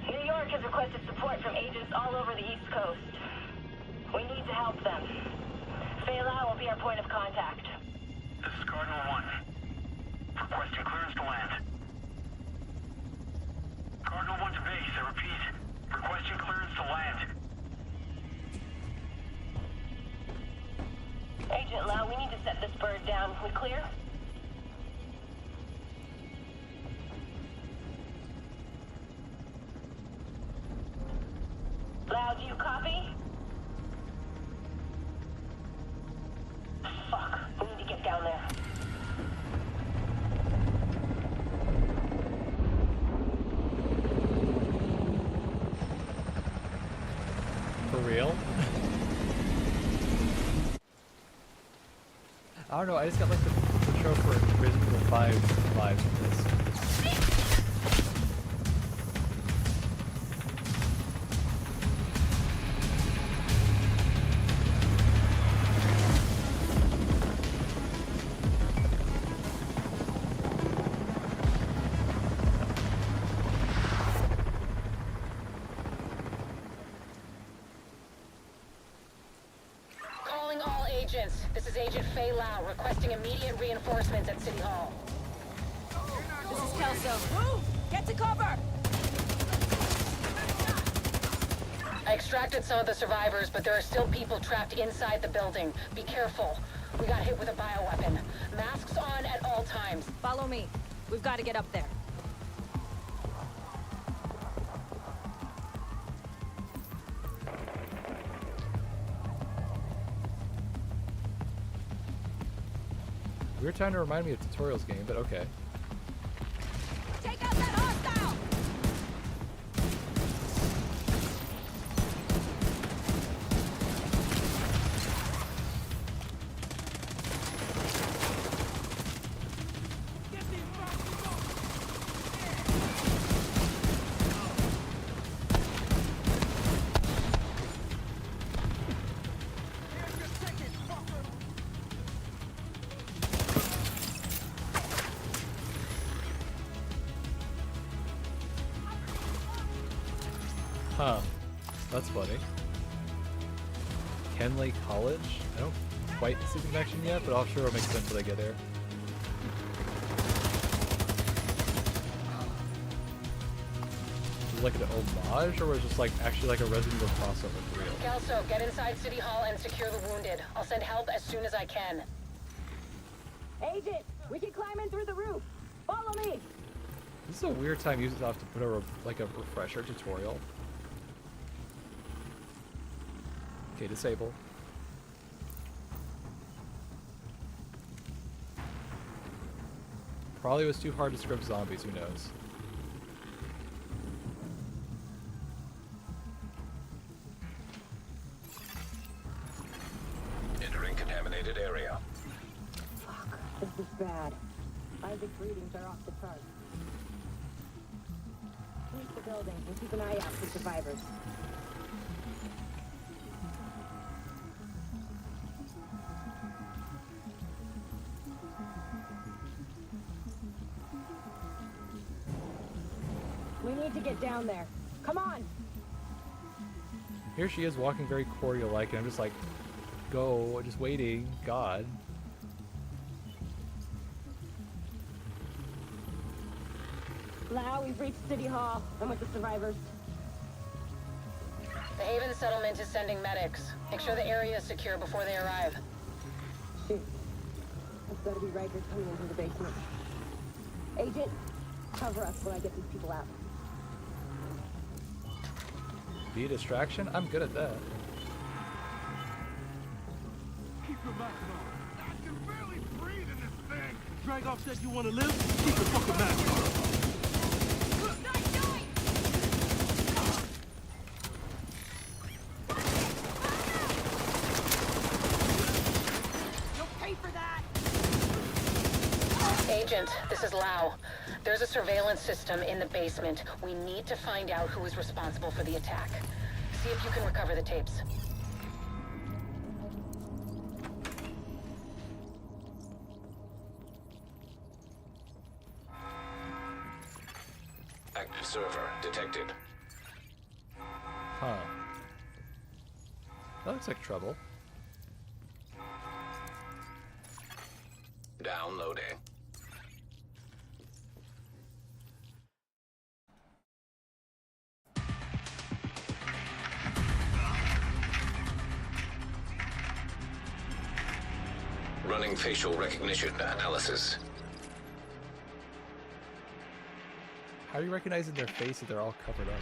New York has requested support from agents all over the East Coast. We need to help them. Fela will be our point of contact. This is Cardinal 1. Requesting clearance to land. Cardinal 1 to base, I repeat. Requesting clearance to land. Agent Lau, we need to set this bird down. We clear? Lau, do you copy? Fuck, we need to get down there. For real? I don't know, I just got like the show for Resident Evil 5 vibes from this. Calling all Agents, this is Agent Faye Lau requesting immediate reinforcements at City Hall. This is Kelso. Move! Get to cover! I extracted some of the survivors, but there are still people trapped inside the building. Be careful. We got hit with a bioweapon. Masks on at all times. Follow me. We've got to get up there. Weird time to remind me of tutorials game, but okay. Take out that hostile! Huh. That's funny. Kenley College? I don't quite see the connection yet, but I'm sure it'll make sense when I get there. Was it like an homage, or was it just like actually like a Resident Evil crossover for real? Kelso, get inside City Hall and secure the wounded. I'll send help as soon as I can. Agent, we can climb in through the roof. Follow me. This is a weird time using off to put a like a refresher tutorial. Okay, disable. Probably was too hard to script zombies, who knows. Entering contaminated area. Fuck, this is bad. Isaac's readings are off the charts. Sweep the building and keep an eye out for survivors. We need to get down there. Come on! Here she is walking very cordial-like, and I'm just like, go, just waiting, God. Lau, we've reached City Hall. I'm with the survivors. The Haven settlement is sending medics. Make sure the area is secure before they arrive. Shoot. That's gotta be Riker coming into the basement. Agent, cover us when I get these people out. Be a distraction? I'm good at that. Keep your mask on. I can barely breathe in this thing. Dragoff said you want to live? Keep the fucking mask on. You'll pay for that! Agent, this is Lau. There's a surveillance system in the basement. We need to find out who is responsible for the attack. See if you can recover the tapes. Active server detected. Huh. That looks like trouble. Downloading. Running facial recognition analysis. How are you recognizing their face if they're all covered up?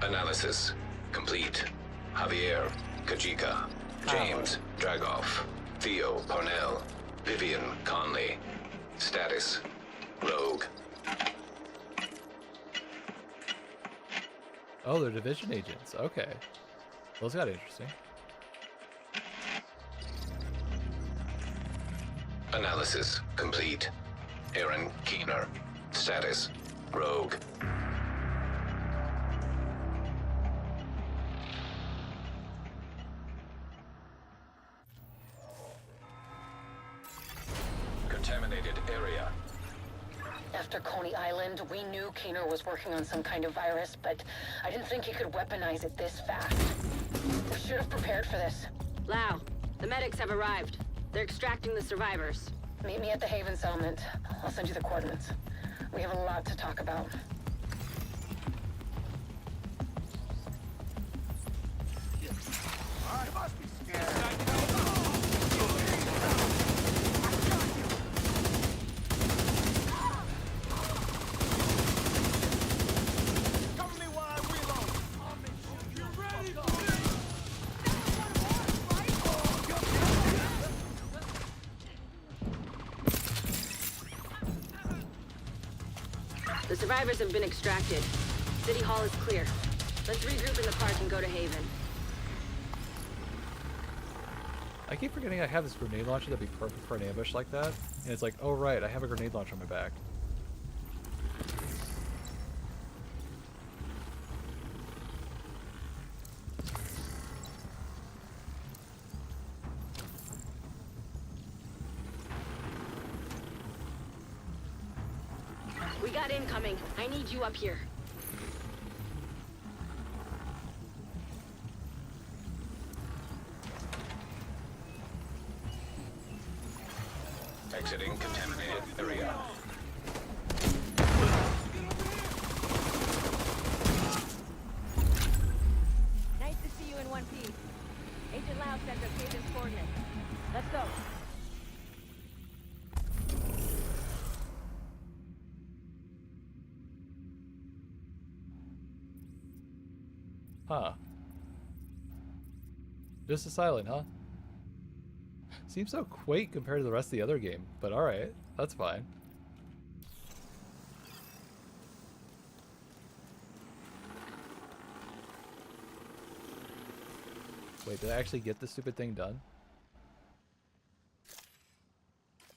Analysis complete. Javier, Kajika, James, Dragoff, Theo, Parnell, Vivian, Conley. Status, Rogue. Oh, they're division agents. Okay. Those got interesting. Analysis complete. Aaron Keener. Status, Rogue. Contaminated area. after Coney Island, we knew Keener was working on some kind of virus, but I didn't think he could weaponize it this fast. We should have prepared for this. Lau, the medics have arrived. They're extracting the survivors. Meet me at the Haven settlement. I'll send you the coordinates. We have a lot to talk about. I must be scared. Cover me while I reload. You ready for The survivors have been extracted. City Hall is clear. Let's regroup in the park and go to Haven. I keep forgetting I have this grenade launcher that'd be perfect for an ambush like that. And it's like, oh right, I have a grenade launcher on my back. We got incoming. I need you up here. Exiting contaminated area. Nice to see you in one piece. Agent Lau sent us Haven's coordinates. Let's go. Huh. Just a silent, huh? Seems so quaint compared to the rest of the other game, but alright, that's fine. Wait, did I actually get this stupid thing done?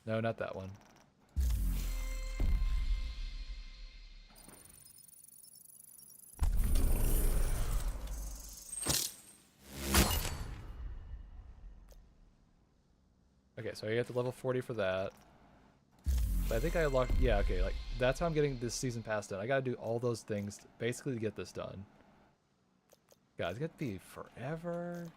No, not that one. Okay, so I get to level 40 for that. But I think I unlocked... Yeah, okay, like, that's how I'm getting this season pass done. I gotta do all those things basically to get this done. God, it's gonna be forever.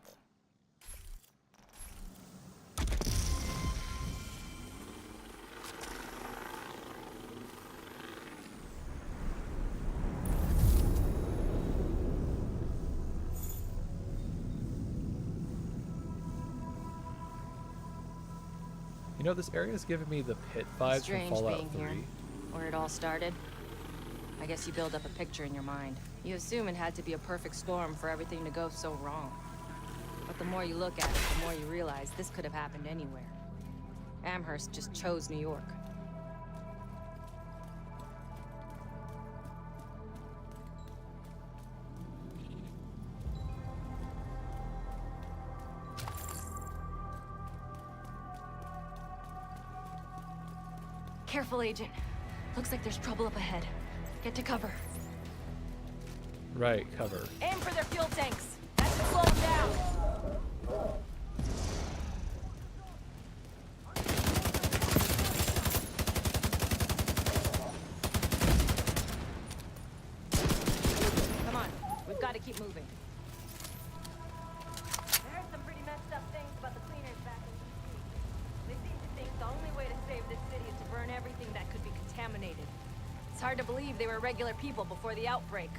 You know, this area is giving me the pit vibes from Fallout 3. Here, where it all started. I guess you build up a picture in your mind. You assume it had to be a perfect storm for everything to go so wrong. But the more you look at it, the more you realize this could have happened anywhere. Amherst just chose New York. Careful, Agent. Looks like there's trouble up ahead. Get to cover. Right, cover. Aim for their fuel tanks. That should slow them down. Come on, we've got to keep moving. There's some pretty messed up things about the cleaners back in DC. They seem to think the only way to save this city is to burn everything that could be contaminated. It's hard to believe they were regular people before the outbreak.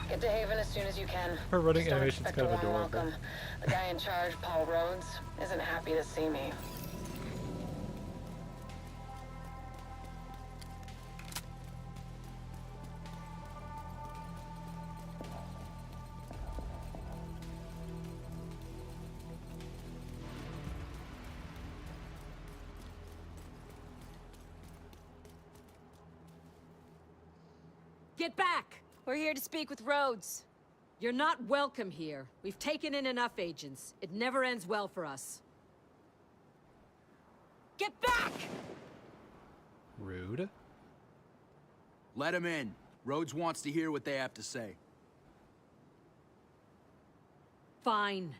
Get to Haven as soon as you can. Her running Just don't animation's expect kind a of warm adorable. welcome. The guy in charge, Paul Rhodes, isn't happy to see me. Get back! We're here to speak with Rhodes. You're not welcome here. We've taken in enough agents. It never ends well for us. Get back! Rude. Let him in. Rhodes wants to hear what they have to say. Fine.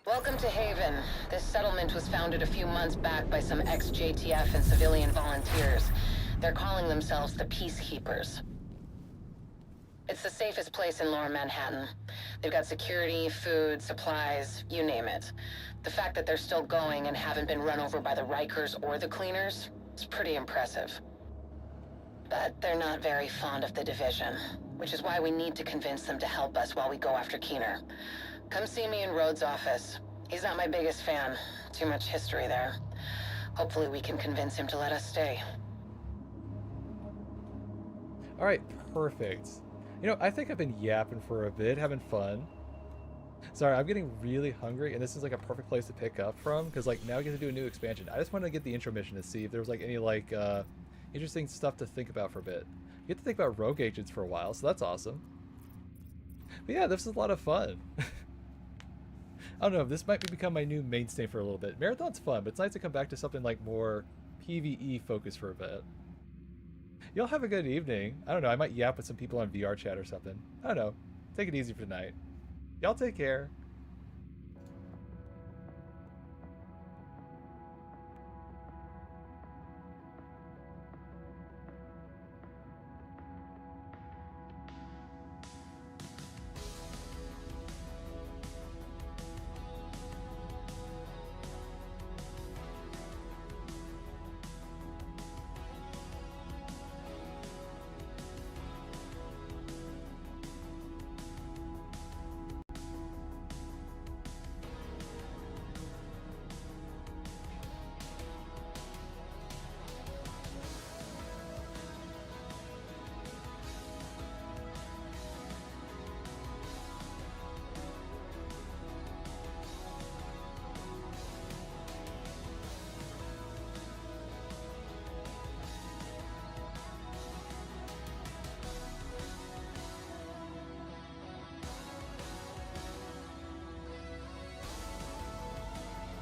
Welcome to Haven. This settlement was founded a few months back by some ex-JTF and civilian volunteers. They're calling themselves the Peacekeepers. It's the safest place in Lower Manhattan. They've got security, food, supplies, you name it. The fact that they're still going and haven't been run over by the Rikers or the Cleaners is pretty impressive. But they're not very fond of the division, which is why we need to convince them to help us while we go after Keener. Come see me in Rhodes' office. He's not my biggest fan. Too much history there. Hopefully we can convince him to let us stay. Alright, perfect. You know, I think I've been yapping for a bit, having fun. Sorry, I'm getting really hungry, and this is like a perfect place to pick up from, because like now we get to do a new expansion. I just wanted to get the intro mission to see if there was like any like interesting stuff to think about for a bit. You get to think about rogue agents for a while, so that's awesome. But yeah, this is a lot of fun. I don't know, this might become my new mainstay for a little bit. Marathon's fun, but it's nice to come back to something like more PvE focused for a bit. Y'all have a good evening. I don't know, I might yap with some people on VR chat or something. I don't know. Take it easy for tonight. Y'all take care.